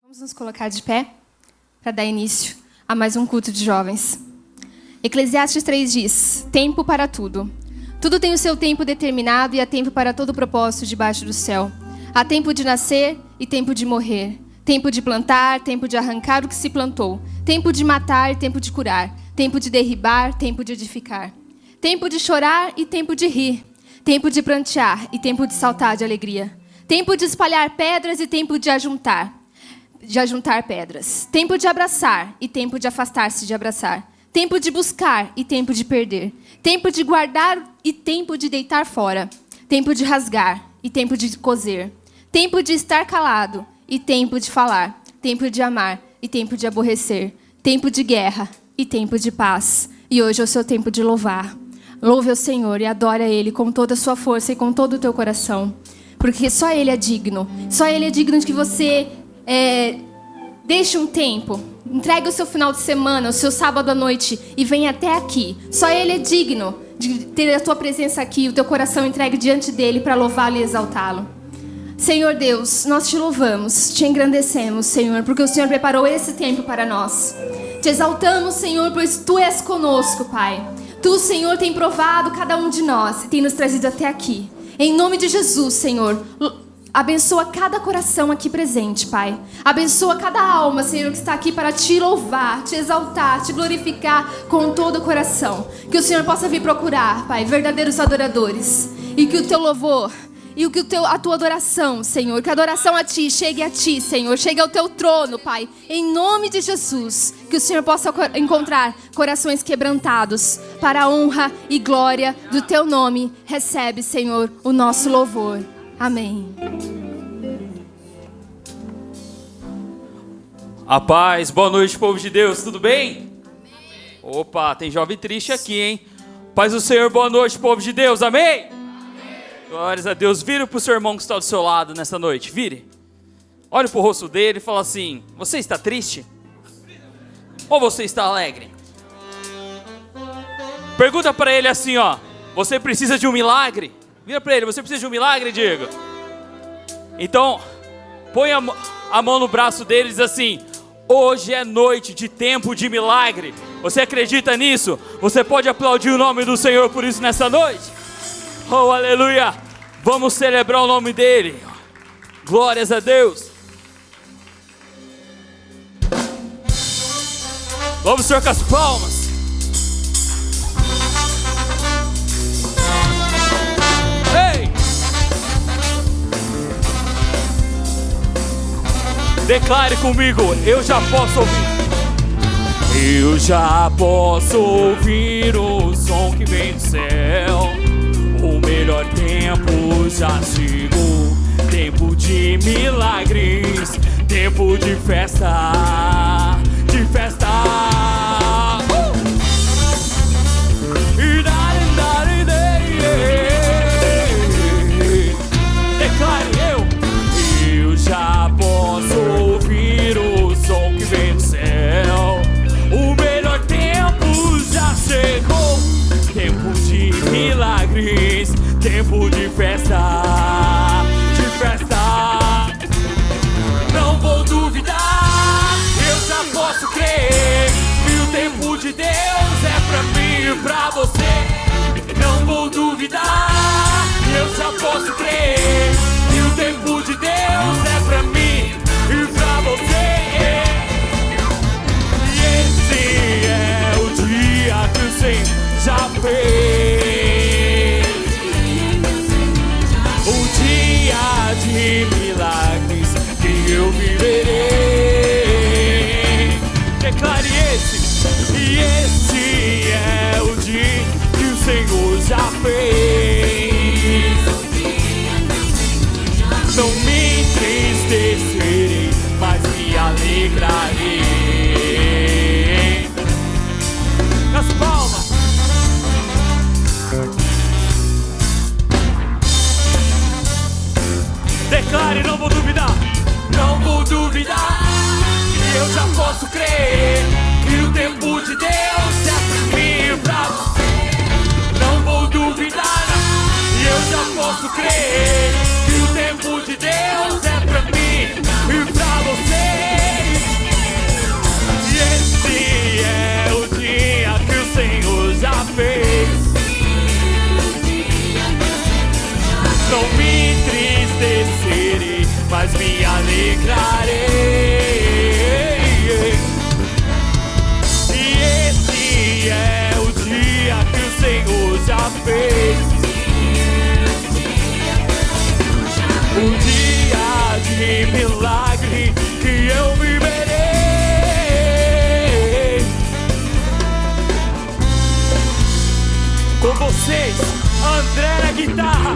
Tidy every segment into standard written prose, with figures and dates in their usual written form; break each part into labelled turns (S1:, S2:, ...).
S1: Vamos nos colocar de pé para dar início a mais um culto de jovens. Eclesiastes 3 diz: tempo para tudo. Tudo tem o seu tempo determinado e há tempo para todo propósito debaixo do céu. Há tempo de nascer e tempo de morrer. Tempo de plantar, tempo de arrancar o que se plantou. Tempo de matar e tempo de curar. Tempo de derribar, tempo de edificar. Tempo de chorar e tempo de rir. Tempo de prantear e tempo de saltar de alegria. Tempo de espalhar pedras e tempo de ajuntar pedras. Tempo de abraçar e tempo de afastar-se de abraçar. Tempo de buscar e tempo de perder. Tempo de guardar e tempo de deitar fora. Tempo de rasgar e tempo de coser. Tempo de estar calado e tempo de falar. Tempo de amar e tempo de aborrecer. Tempo de guerra e tempo de paz. E hoje é o seu tempo de louvar. Louve ao Senhor e adore a Ele com toda a sua força e com todo o teu coração. Porque só Ele é digno. Só Ele é digno de que você deixe um tempo. Entregue o seu final de semana, o seu sábado à noite e venha até aqui. Só Ele é digno de ter a tua presença aqui, o teu coração entregue diante dEle para louvá-lo e exaltá-lo. Senhor Deus, nós te louvamos, te engrandecemos, Senhor, porque o Senhor preparou esse tempo para nós. Te exaltamos, Senhor, pois Tu és conosco, Pai. Tu, Senhor, tem provado cada um de nós e tem nos trazido até aqui. Em nome de Jesus, Senhor, abençoa cada coração aqui presente, Pai. Abençoa cada alma, Senhor, que está aqui para Te louvar, Te exaltar, Te glorificar com todo o coração. Que o Senhor possa vir procurar, Pai, verdadeiros adoradores. E que o Teu louvor e que a Tua adoração, Senhor, que a adoração a Ti chegue a Ti, Senhor, chegue ao Teu trono, Pai. Em nome de Jesus, que o Senhor possa encontrar corações quebrantados para a honra e glória do Teu nome. Recebe, Senhor, o nosso louvor. Amém.
S2: A paz, boa noite, povo de Deus, tudo bem? Amém. Opa, tem jovem triste aqui, hein? Paz do Senhor, boa noite, povo de Deus, amém? Glórias a Deus. Vire para o seu irmão que está do seu lado nessa noite. Vire. Olhe para o rosto dele e fala assim: você está triste? Ou você está alegre? Pergunta para ele assim, ó: você precisa de um milagre? Vira para ele: você precisa de um milagre, Diego? Então, põe a mão no braço dele e diz assim: hoje é noite de tempo de milagre. Você acredita nisso? Você pode aplaudir o nome do Senhor por isso nessa noite? Oh, aleluia! Vamos celebrar o nome dele. Glórias a Deus. Vamos, Senhor, com as palmas. Ei! Declare comigo: eu já posso ouvir. Eu já posso ouvir o som que vem do céu. O melhor tempo já chegou. Tempo de milagres, tempo de festa, de festa. Declare: eu já posso ouvir o som que vem do céu. O melhor tempo já chegou. Tempo de milagres, tempo de festa, de festa. Não vou duvidar, eu já posso crer que o tempo de Deus é pra mim e pra você. Não vou duvidar, eu já posso crer que o tempo de Deus é pra mim e pra você. E esse é o dia que o Senhor já fez. Um dia de milagres que eu viverei. Declare esse. E esse é o dia que o Senhor já fez. Não me entristecerei, mas me alegrarei. As palmas. Declare: não vou duvidar, não vou duvidar. E eu já posso crer que o tempo de Deus é pra mim e pra você. Não vou duvidar, e eu já posso crer que o tempo de Deus é pra mim e pra você. André na guitarra.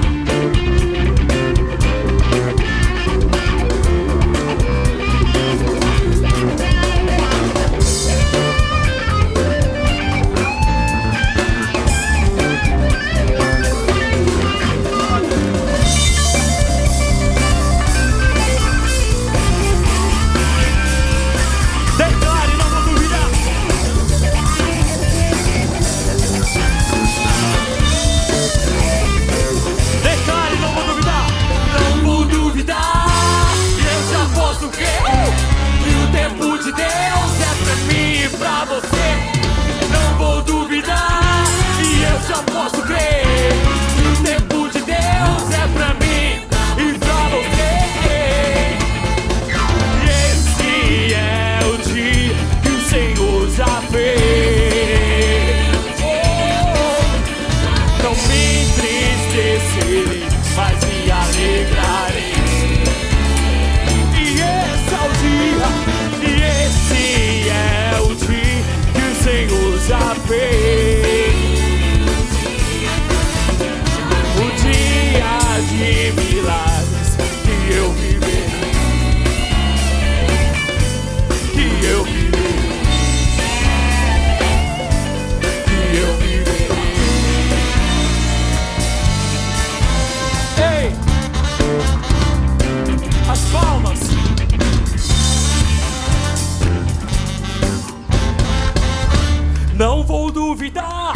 S2: Não vou duvidar,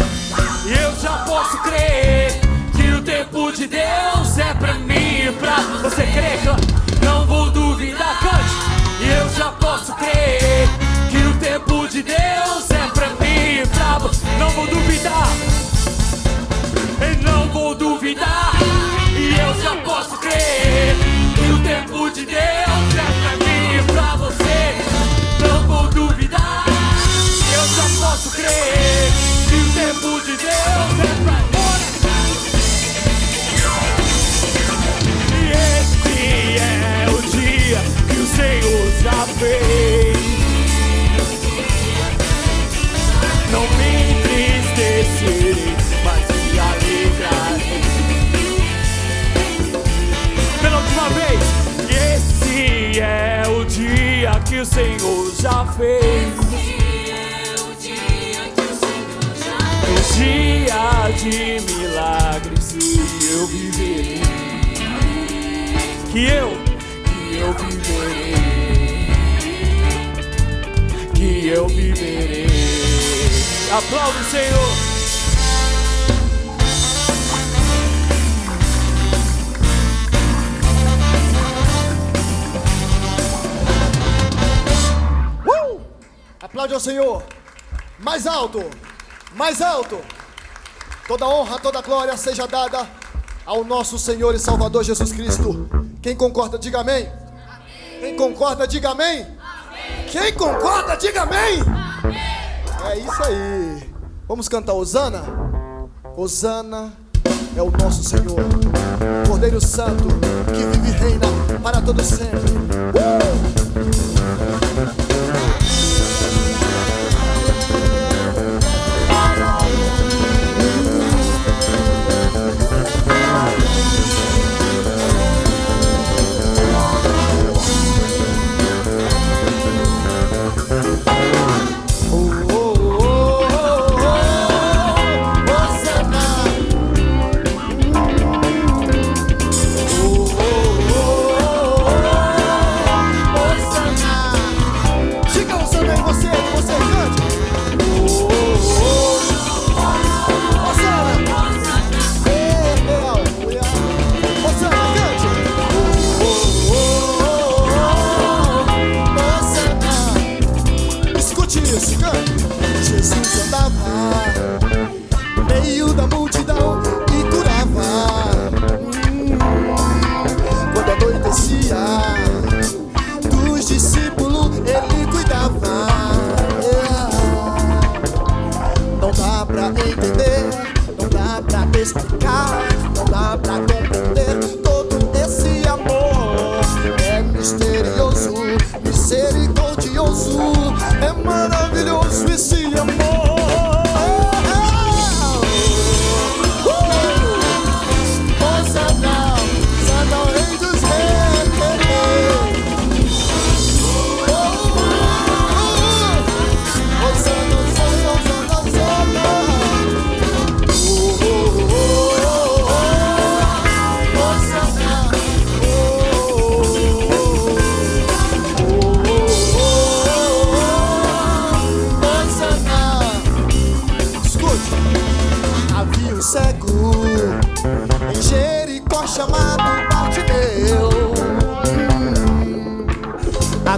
S2: eu já posso crer que o tempo de Deus é pra mim e pra você crer. Não vou duvidar, cante. Eu já posso crer que o tempo de Deus é pra mim e pra você. Não vou duvidar, não vou duvidar. E eu já posso crer que o tempo de Deus é pra mim e pra você. Não vou duvidar, eu já posso crer que o tempo de Deus é pra nós. E esse é o dia que o Senhor já fez. Não me entristecerei, mas me alegrarei. Pela última vez. Esse é o dia que o Senhor já fez. Dia de milagres que eu viverei, que eu viverei, que eu viverei. Aplauda o Senhor.
S3: Aplaude ao Senhor. Mais alto. Mais alto. Toda honra, toda glória seja dada ao nosso Senhor e Salvador Jesus Cristo. Quem concorda, diga amém. Amém. Quem concorda, diga amém. Amém. Quem concorda, diga amém. Amém. É isso aí. Vamos cantar Hosana? Hosana é o nosso Senhor, Cordeiro Santo, que vive e reina para todo sempre.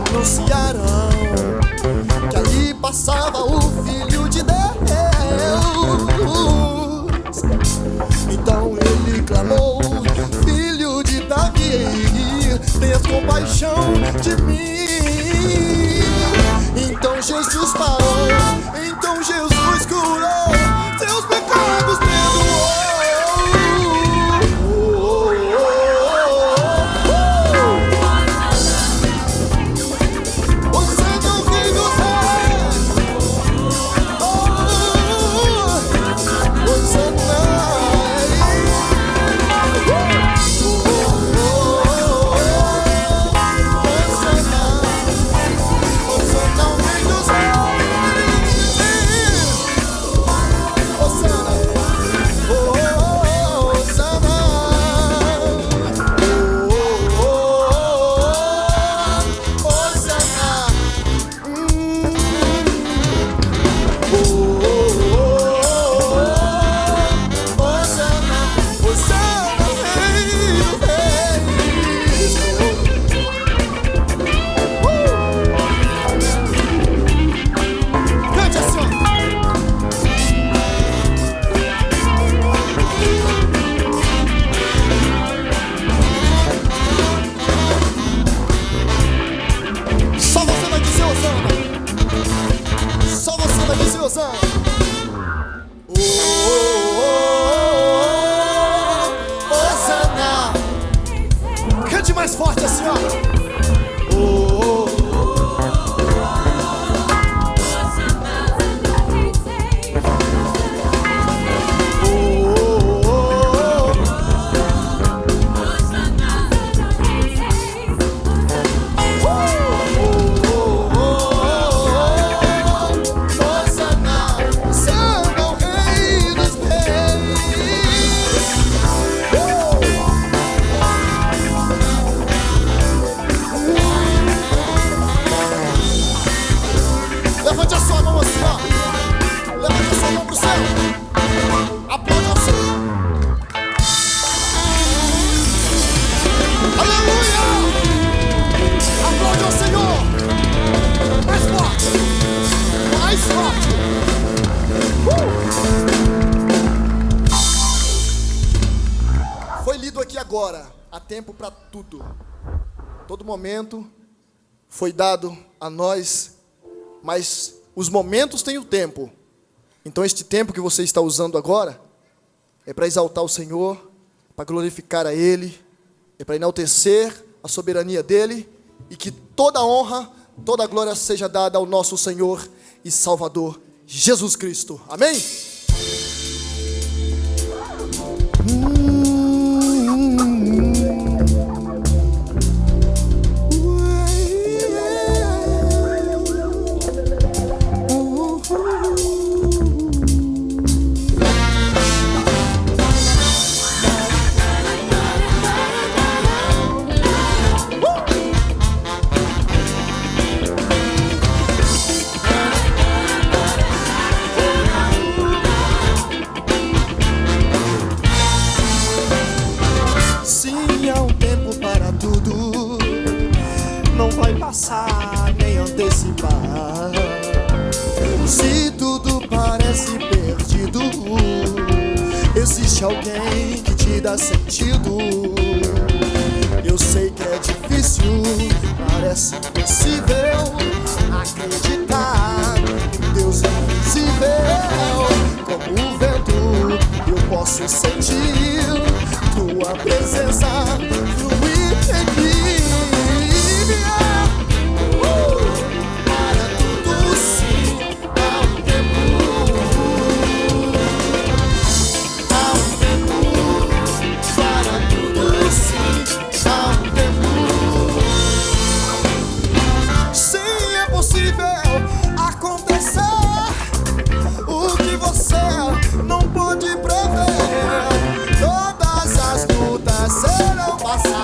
S3: anunciarão que ali passava o Filho de Deus. Então ele clamou: Filho de Davi, tenha compaixão de mim. Então Jesus parou, então Jesus curou, seus pecados perdoou. Cante mais forte assim, ó. Levante a sua mão assim, ó. Levante a sua mão pro céu. Aplaude ao Senhor. Aleluia! Aplaude ao Senhor. Mais forte. Mais forte. Foi lido aqui agora. Há tempo para tudo. Todo momento foi dado a nós. Mas os momentos têm o tempo. Então este tempo que você está usando agora é para exaltar o Senhor, para glorificar a Ele, é para enaltecer a soberania dEle, e que toda honra, toda glória seja dada ao nosso Senhor e Salvador Jesus Cristo. Amém? Não vai passar nem antecipar. Se tudo parece perdido, existe alguém que te dá sentido. Eu sei que é difícil, parece impossível acreditar em Deus invisível. Como o vento eu posso sentir tua presença fluir em mim. Serão passadas.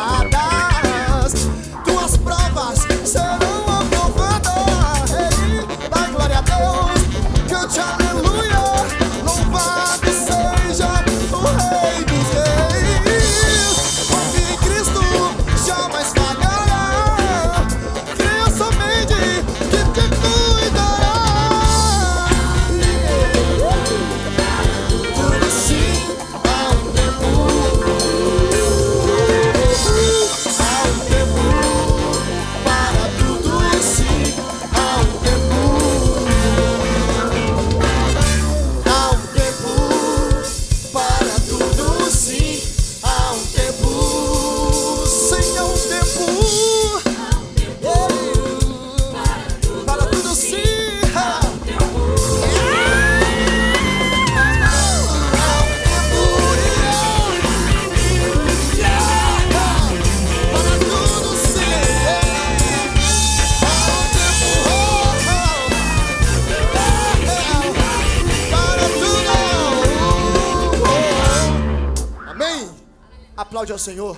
S3: Aplaude ao Senhor.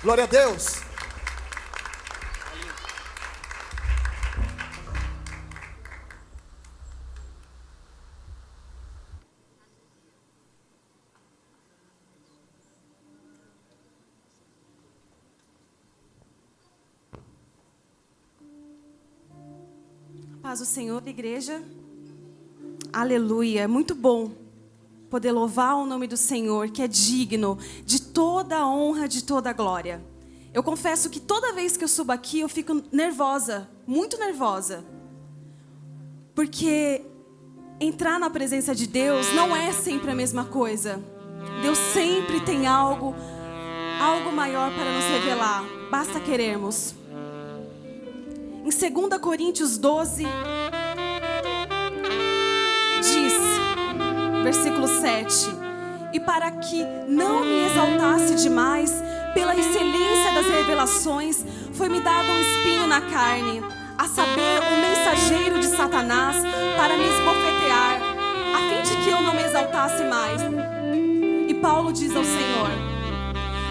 S3: Glória a Deus.
S4: Paz do Senhor, igreja. Aleluia. É muito bom poder louvar o nome do Senhor, que é digno de toda a honra, de toda a glória. Eu confesso que toda vez que eu subo aqui, eu fico nervosa, muito nervosa. Porque entrar na presença de Deus não é sempre a mesma coisa. Deus sempre tem algo maior para nos revelar. Basta querermos. Em 2 Coríntios 12, diz, versículo 7, e para que não me exaltasse demais, pela excelência das revelações, foi-me dado um espinho na carne, a saber, um mensageiro de Satanás, para me esbofetear, a fim de que eu não me exaltasse mais. E Paulo diz ao Senhor,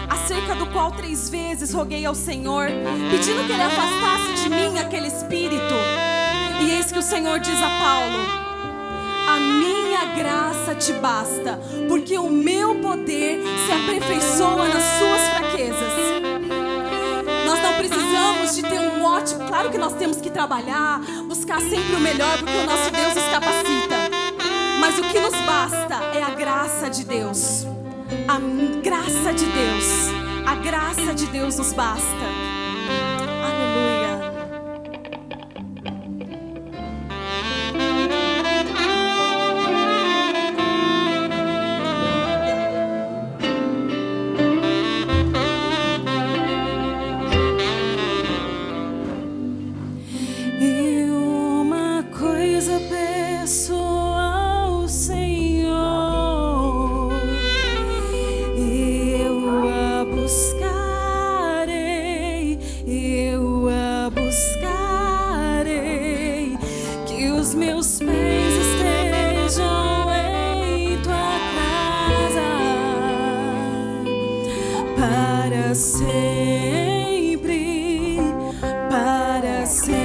S4: acerca do qual 3 vezes roguei ao Senhor, pedindo que Ele afastasse de mim aquele espírito. E eis que o Senhor diz a Paulo, a minha graça te basta, porque o meu poder se aperfeiçoa nas suas fraquezas. Nós não precisamos de ter um ótimo, claro que nós temos que trabalhar, buscar sempre o melhor, porque o nosso Deus nos capacita. Mas o que nos basta é a graça de Deus. A graça de Deus. A graça de Deus nos basta. Aleluia. E uma coisa peço ao Senhor, eu a buscarei, que os meus pés estejam em tua casa, para sempre, para sempre.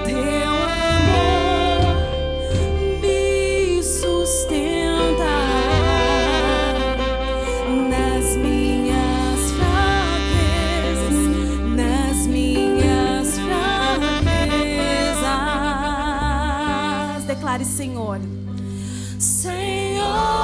S4: Teu amor me sustenta nas minhas fraquezas, nas minhas fraquezas. Declare, Senhor, Senhor.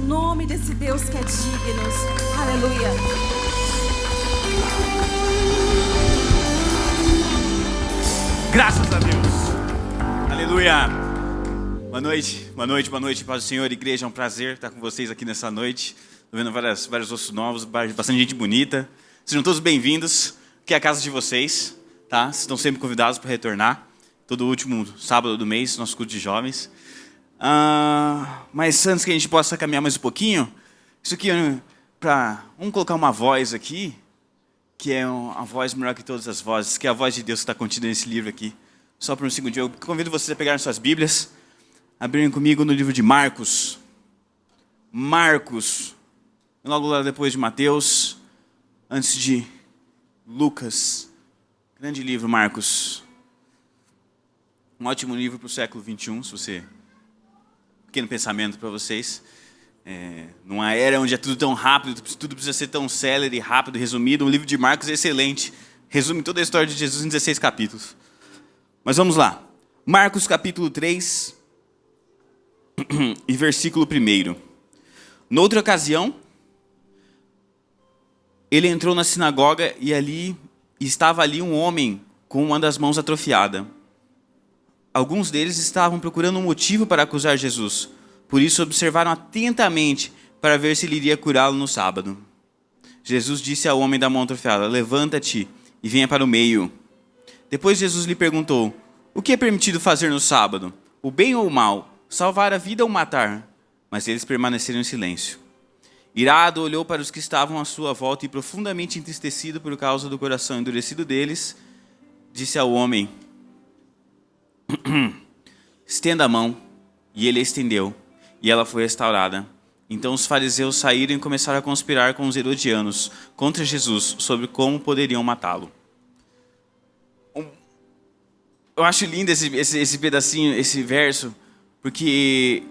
S4: nome desse Deus que é digno. Aleluia.
S5: Graças a Deus. Aleluia. Boa noite, paz do Senhor, igreja. É um prazer estar com vocês aqui nessa noite. Estou vendo vários rostos novos, bastante gente bonita. Sejam todos bem-vindos, que é a casa de vocês, tá? Vocês estão sempre convidados para retornar. Todo último sábado do mês, nosso culto de jovens. Mas antes que a gente possa caminhar mais um pouquinho, isso aqui vamos colocar uma voz aqui, que é a voz melhor que todas as vozes, que é a voz de Deus que está contida nesse livro aqui. Só por um segundinho, eu convido vocês a pegarem suas Bíblias, abrirem comigo no livro de Marcos. Logo lá depois de Mateus, antes de Lucas. Grande livro, Marcos. Um ótimo livro para o século XXI, se você... Pequeno pensamento para vocês. Numa era onde é tudo tão rápido, tudo precisa ser tão célere, rápido, resumido, o livro de Marcos é excelente. Resume toda a história de Jesus em 16 capítulos. Mas vamos lá. Marcos capítulo 3 e versículo 1. Noutra ocasião, ele entrou na sinagoga e estava ali um homem com uma das mãos atrofiada. Alguns deles estavam procurando um motivo para acusar Jesus. Por isso observaram atentamente para ver se ele iria curá-lo no sábado. Jesus disse ao homem da mão atrofiada: levanta-te e venha para o meio. Depois Jesus lhe perguntou: o que é permitido fazer no sábado? O bem ou o mal? Salvar a vida ou matar? Mas eles permaneceram em silêncio. Irado, olhou para os que estavam à sua volta e, profundamente entristecido por causa do coração endurecido deles, disse ao homem: estenda a mão. E ele a estendeu, e ela foi restaurada. Então os fariseus saíram e começaram a conspirar com os herodianos contra Jesus sobre como poderiam matá-lo. Eu acho lindo esse pedacinho, esse verso, porque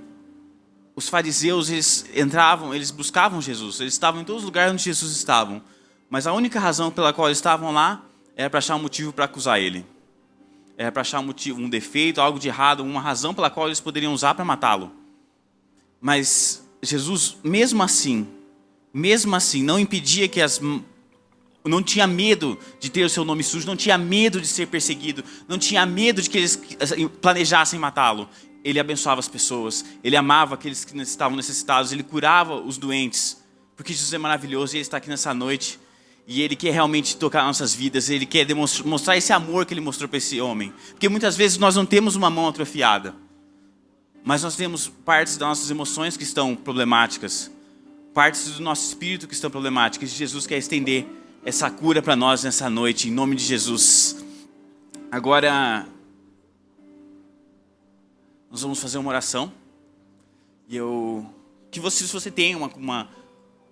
S5: os fariseus, eles buscavam Jesus, eles estavam em todos os lugares onde Jesus estava, mas a única razão pela qual eles estavam lá era para achar um motivo para acusar ele. Era para achar um defeito, algo de errado, uma razão pela qual eles poderiam usar para matá-lo. Mas Jesus, mesmo assim, não impedia que não tinha medo de ter o seu nome sujo, não tinha medo de ser perseguido, não tinha medo de que eles planejassem matá-lo. Ele abençoava as pessoas, ele amava aqueles que estavam necessitados, ele curava os doentes, porque Jesus é maravilhoso e ele está aqui nessa noite. E ele quer realmente tocar nossas vidas, ele quer mostrar esse amor que ele mostrou para esse homem. Porque muitas vezes nós não temos uma mão atrofiada, mas nós temos partes das nossas emoções que estão problemáticas, partes do nosso espírito que estão problemáticas. E Jesus quer estender essa cura para nós nessa noite, em nome de Jesus. Agora, nós vamos fazer uma oração. E se você tem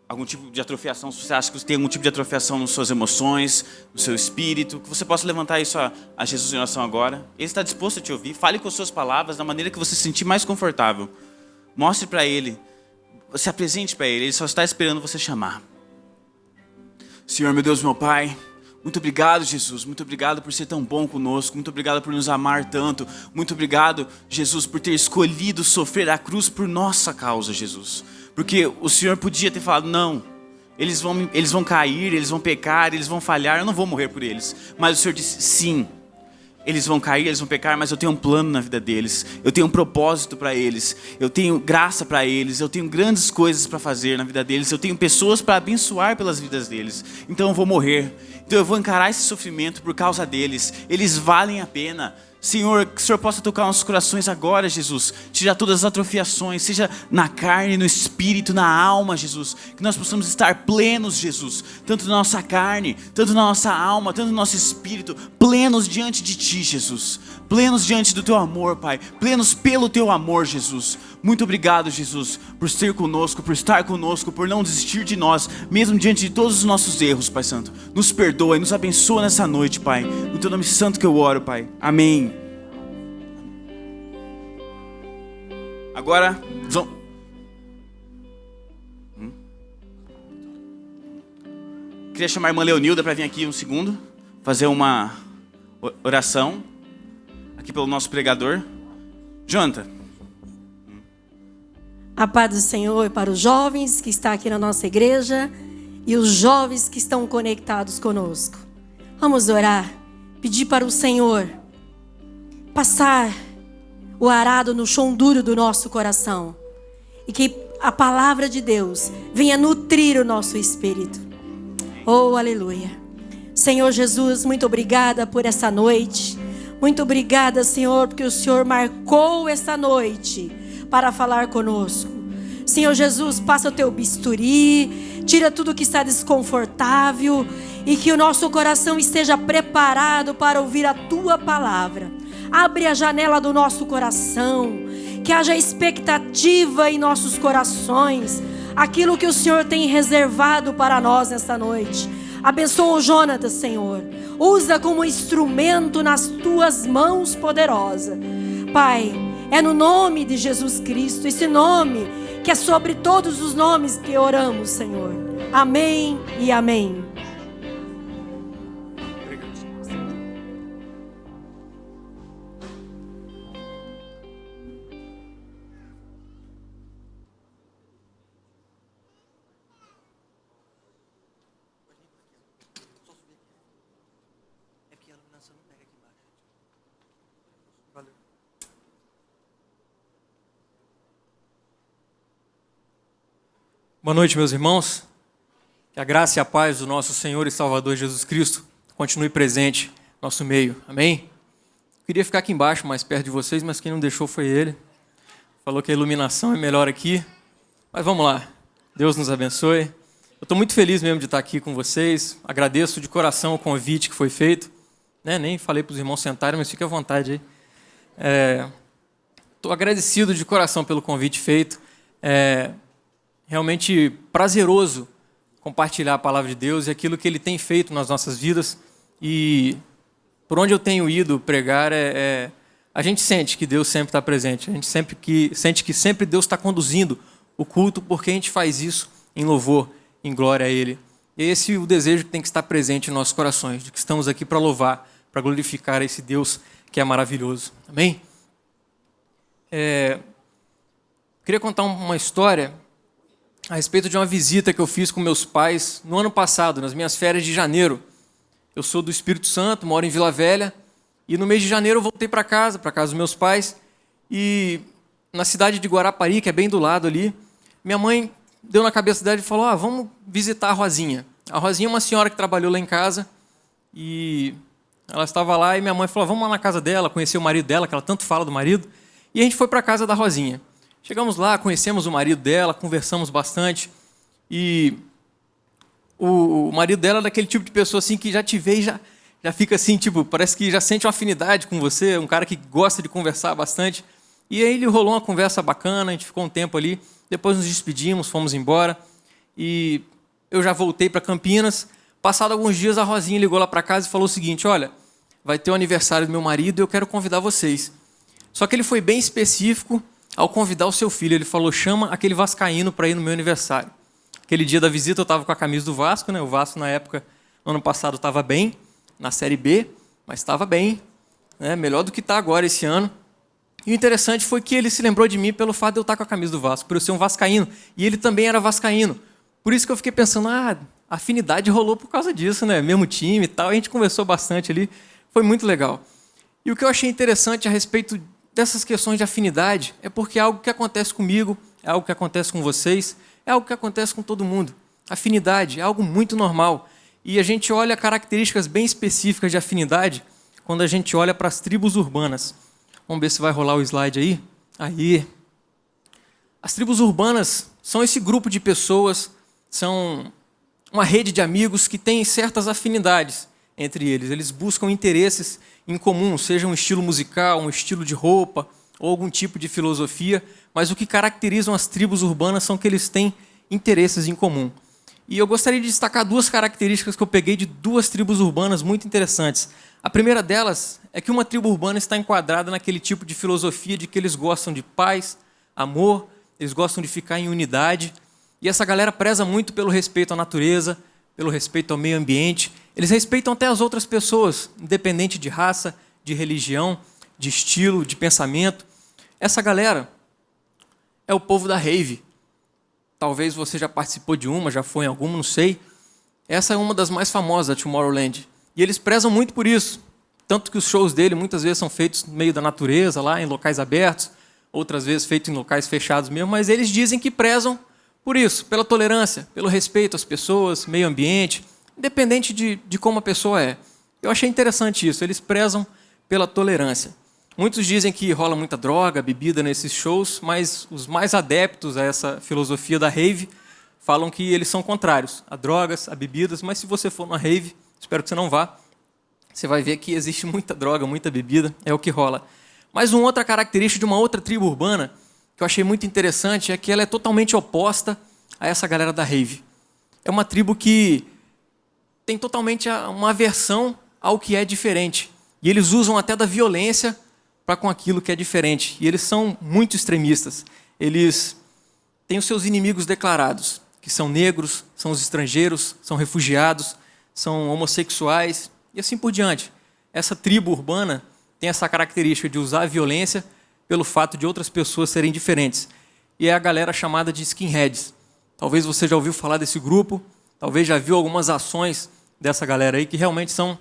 S5: algum tipo de atrofiação, se você acha que você tem algum tipo de atrofiação nas suas emoções, no seu espírito, que você possa levantar isso a Jesus em oração agora. Ele está disposto a te ouvir. Fale com as suas palavras da maneira que você se sentir mais confortável. Mostre para Ele, se apresente para Ele. Ele só está esperando você chamar. Senhor, meu Deus, meu Pai, muito obrigado, Jesus. Muito obrigado por ser tão bom conosco. Muito obrigado por nos amar tanto. Muito obrigado, Jesus, por ter escolhido sofrer a cruz por nossa causa, Jesus. Porque o Senhor podia ter falado: não, eles vão cair, eles vão pecar, eles vão falhar, eu não vou morrer por eles. Mas o Senhor disse: sim, eles vão cair, eles vão pecar, mas eu tenho um plano na vida deles. Eu tenho um propósito para eles. Eu tenho graça para eles. Eu tenho grandes coisas para fazer na vida deles. Eu tenho pessoas para abençoar pelas vidas deles. Então eu vou morrer. Então eu vou encarar esse sofrimento por causa deles. Eles valem a pena. Senhor, que o Senhor possa tocar nossos corações agora, Jesus. Tirar todas as atrofiações, seja na carne, no espírito, na alma, Jesus. Que nós possamos estar plenos, Jesus. Tanto na nossa carne, tanto na nossa alma, tanto no nosso espírito. Plenos diante de Ti, Jesus. Plenos diante do Teu amor, Pai. Plenos pelo Teu amor, Jesus. Muito obrigado, Jesus, por ser conosco, por estar conosco, por não desistir de nós, mesmo diante de todos os nossos erros, Pai Santo. Nos perdoa e nos abençoa nessa noite, Pai. No Teu nome santo que eu oro, Pai. Amém. Agora, vamos... Queria chamar a irmã Leonilda para vir aqui um segundo, fazer uma oração aqui pelo nosso pregador. Jonathan.
S6: A paz do Senhor para os jovens que estão aqui na nossa igreja e os jovens que estão conectados conosco. Vamos orar, pedir para o Senhor passar o arado no chão duro do nosso coração e que a palavra de Deus venha nutrir o nosso espírito. Oh, aleluia. Senhor Jesus, muito obrigada por essa noite. Muito obrigada, Senhor, porque o Senhor marcou essa noite para falar conosco. Senhor Jesus, passa o teu bisturi, tira tudo que está desconfortável e que o nosso coração esteja preparado para ouvir a tua palavra. Abre a janela do nosso coração, que haja expectativa em nossos corações, aquilo que o Senhor tem reservado para nós nesta noite. Abençoa o Jonatas, Senhor. Usa como instrumento nas tuas mãos poderosas. Pai, é no nome de Jesus Cristo, esse nome que é sobre todos os nomes que oramos, Senhor. Amém e amém.
S7: Boa noite, meus irmãos. Que a graça e a paz do nosso Senhor e Salvador Jesus Cristo continue presente no nosso meio. Amém? Queria ficar aqui embaixo, mais perto de vocês, mas quem não deixou foi ele. Falou que a iluminação é melhor aqui. Mas vamos lá. Deus nos abençoe. Eu estou muito feliz mesmo de estar aqui com vocês. Agradeço de coração o convite que foi feito. Nem falei para os irmãos sentarem, mas fique à vontade aí. Estou agradecido de coração pelo convite feito. Realmente prazeroso compartilhar a palavra de Deus e aquilo que Ele tem feito nas nossas vidas. E por onde eu tenho ido pregar, a gente sente que Deus sempre está presente. A gente sente que sempre Deus está conduzindo o culto, porque a gente faz isso em louvor, em glória a Ele. E esse é o desejo que tem que estar presente em nossos corações, de que estamos aqui para louvar, para glorificar esse Deus que é maravilhoso. Amém? Queria contar uma história a respeito de uma visita que eu fiz com meus pais no ano passado, nas minhas férias de janeiro. Eu sou do Espírito Santo, moro em Vila Velha, e no mês de janeiro eu voltei para casa dos meus pais, e na cidade de Guarapari, que é bem do lado ali, minha mãe deu na cabeça dela e falou, vamos visitar a Rosinha. A Rosinha é uma senhora que trabalhou lá em casa, e ela estava lá, e minha mãe falou, vamos lá na casa dela, conhecer o marido dela, que ela tanto fala do marido, e a gente foi para a casa da Rosinha. Chegamos lá, conhecemos o marido dela, conversamos bastante, e o marido dela é daquele tipo de pessoa assim que já te vê e já fica assim, tipo, parece que já sente uma afinidade com você, um cara que gosta de conversar bastante. E aí ele rolou uma conversa bacana, a gente ficou um tempo ali, depois nos despedimos, fomos embora, e eu já voltei para Campinas. Passado alguns dias, a Rosinha ligou lá para casa e falou o seguinte, olha, vai ter o aniversário do meu marido e eu quero convidar vocês. Só que ele foi bem específico ao convidar o seu filho. Ele falou, chama aquele vascaíno para ir no meu aniversário. Aquele dia da visita eu estava com a camisa do Vasco, né? O Vasco, na época, no ano passado, estava bem, na Série B, mas estava bem, né? Melhor do que está agora esse ano. E o interessante foi que ele se lembrou de mim pelo fato de eu estar com a camisa do Vasco, por eu ser um vascaíno. E ele também era vascaíno. Por isso que eu fiquei pensando, a afinidade rolou por causa disso, né? Mesmo time e tal. A gente conversou bastante ali, foi muito legal. E o que eu achei interessante a respeito dessas questões de afinidade é porque é algo que acontece comigo, é algo que acontece com vocês, é algo que acontece com todo mundo. Afinidade é algo muito normal. E a gente olha características bem específicas de afinidade quando a gente olha para as tribos urbanas. Vamos ver se vai rolar o slide aí. Aí. As tribos urbanas são esse grupo de pessoas, são uma rede de amigos que tem certas afinidades entre eles. Eles buscam interesses em comum, seja um estilo musical, um estilo de roupa ou algum tipo de filosofia, mas o que caracterizam as tribos urbanas são que eles têm interesses em comum. E eu gostaria de destacar duas características que eu peguei de duas tribos urbanas muito interessantes. A primeira delas é que uma tribo urbana está enquadrada naquele tipo de filosofia de que eles gostam de paz, amor, eles gostam de ficar em unidade, e essa galera preza muito pelo respeito à natureza, pelo respeito ao meio ambiente. Eles respeitam até as outras pessoas, independente de raça, de religião, de estilo, de pensamento. Essa galera, é o povo da rave. Talvez você já participou de uma, já foi em alguma, não sei. Essa é uma das mais famosas da Tomorrowland. E eles prezam muito por isso. Tanto que os shows dele muitas vezes são feitos no meio da natureza, lá em locais abertos, outras vezes feitos em locais fechados mesmo, mas eles dizem que prezam por isso, pela tolerância, pelo respeito às pessoas, meio ambiente, independente de como a pessoa é. Eu achei interessante isso, eles prezam pela tolerância. Muitos dizem que rola muita droga, bebida nesses shows, mas os mais adeptos a essa filosofia da rave falam que eles são contrários a drogas, a bebidas, mas se você for numa rave, espero que você não vá, você vai ver que existe muita droga, muita bebida, é o que rola. Mas uma outra característica de uma outra tribo urbana que eu achei muito interessante é que ela é totalmente oposta a essa galera da rave. É uma tribo que tem totalmente uma aversão ao que é diferente. E eles usam até da violência para com aquilo que é diferente. E eles são muito extremistas. Eles têm os seus inimigos declarados, que são negros, são os estrangeiros, são refugiados, são homossexuais e assim por diante. Essa tribo urbana tem essa característica de usar a violência pelo fato de outras pessoas serem diferentes. E é a galera chamada de skinheads. Talvez você já ouviu falar desse grupo, talvez já viu algumas ações dessa galera aí que realmente são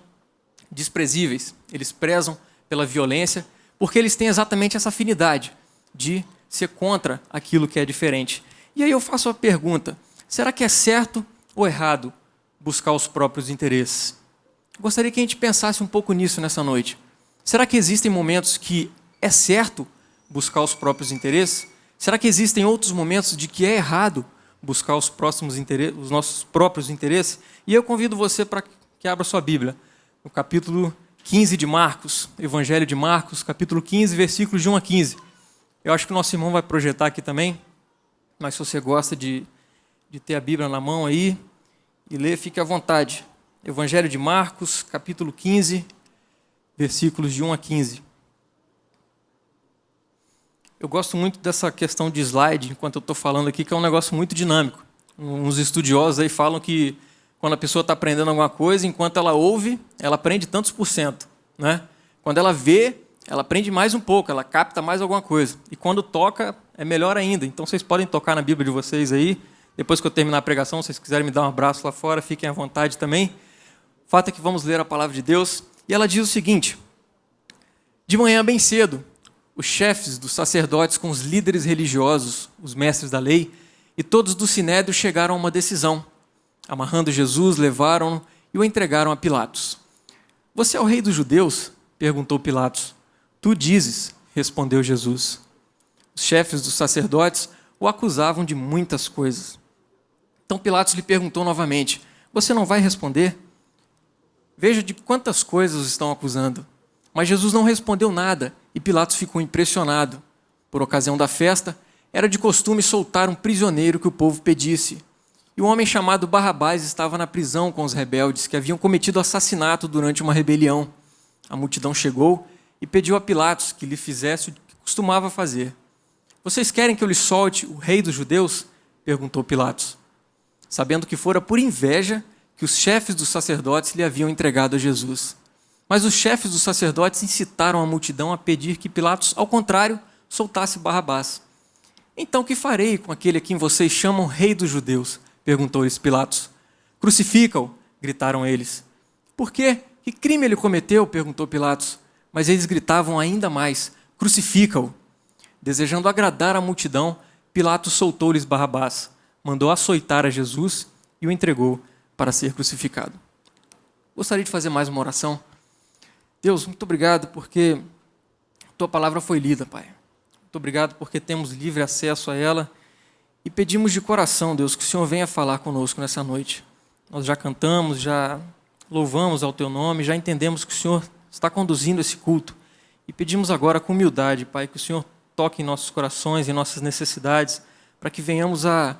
S7: desprezíveis. Eles prezam pela violência porque eles têm exatamente essa afinidade de ser contra aquilo que é diferente. E aí eu faço a pergunta, será que é certo ou errado buscar os próprios interesses? Gostaria que a gente pensasse um pouco nisso nessa noite. Será que existem momentos que é certo buscar os próprios interesses? Será que existem outros momentos de que é errado buscar os nossos próprios interesses? E eu convido você para que abra sua Bíblia, no capítulo 15 de Marcos, Evangelho de Marcos, capítulo 15, versículos de 1 a 15. Eu acho que o nosso irmão vai projetar aqui também, mas se você gosta de ter a Bíblia na mão aí e ler, fique à vontade. Evangelho de Marcos, capítulo 15, versículos de 1 a 15. Eu gosto muito dessa questão de slide, enquanto eu estou falando aqui, que é um negócio muito dinâmico. Uns estudiosos aí falam que quando a pessoa está aprendendo alguma coisa, enquanto ela ouve, ela aprende tantos por cento, né? Quando ela vê, ela aprende mais um pouco, ela capta mais alguma coisa. E quando toca, é melhor ainda. Então vocês podem tocar na Bíblia de vocês aí. Depois que eu terminar a pregação, se vocês quiserem me dar um abraço lá fora, fiquem à vontade também. O fato é que vamos ler a palavra de Deus. E ela diz o seguinte: de manhã bem cedo, os chefes dos sacerdotes com os líderes religiosos, os mestres da lei, e todos do sinédrio chegaram a uma decisão. Amarrando Jesus, levaram-no e o entregaram a Pilatos. Você é o rei dos judeus? Perguntou Pilatos. Tu dizes, respondeu Jesus. Os chefes dos sacerdotes o acusavam de muitas coisas. Então Pilatos lhe perguntou novamente, você não vai responder? Veja de quantas coisas os estão acusando. Mas Jesus não respondeu nada e Pilatos ficou impressionado. Por ocasião da festa, era de costume soltar um prisioneiro que o povo pedisse. E um homem chamado Barrabás estava na prisão com os rebeldes que haviam cometido assassinato durante uma rebelião. A multidão chegou e pediu a Pilatos que lhe fizesse o que costumava fazer. Vocês querem que eu lhe solte o rei dos judeus? Perguntou Pilatos, sabendo que fora por inveja que os chefes dos sacerdotes lhe haviam entregado a Jesus. Mas os chefes dos sacerdotes incitaram a multidão a pedir que Pilatos, ao contrário, soltasse Barrabás. Então que farei com aquele a quem vocês chamam rei dos judeus? Perguntou-lhes Pilatos. Crucifica-o, gritaram eles. Por quê? Que crime ele cometeu? Perguntou Pilatos. Mas eles gritavam ainda mais, crucifica-o. Desejando agradar a multidão, Pilatos soltou-lhes Barrabás, mandou açoitar a Jesus e o entregou para ser crucificado. Gostaria de fazer mais uma oração. Deus, muito obrigado porque Tua palavra foi lida, Pai. Muito obrigado porque temos livre acesso a ela e pedimos de coração, Deus, que o Senhor venha falar conosco nessa noite. Nós já cantamos, já louvamos ao Teu nome, já entendemos que o Senhor está conduzindo esse culto e pedimos agora com humildade, Pai, que o Senhor toque em nossos corações, em nossas necessidades, para que venhamos a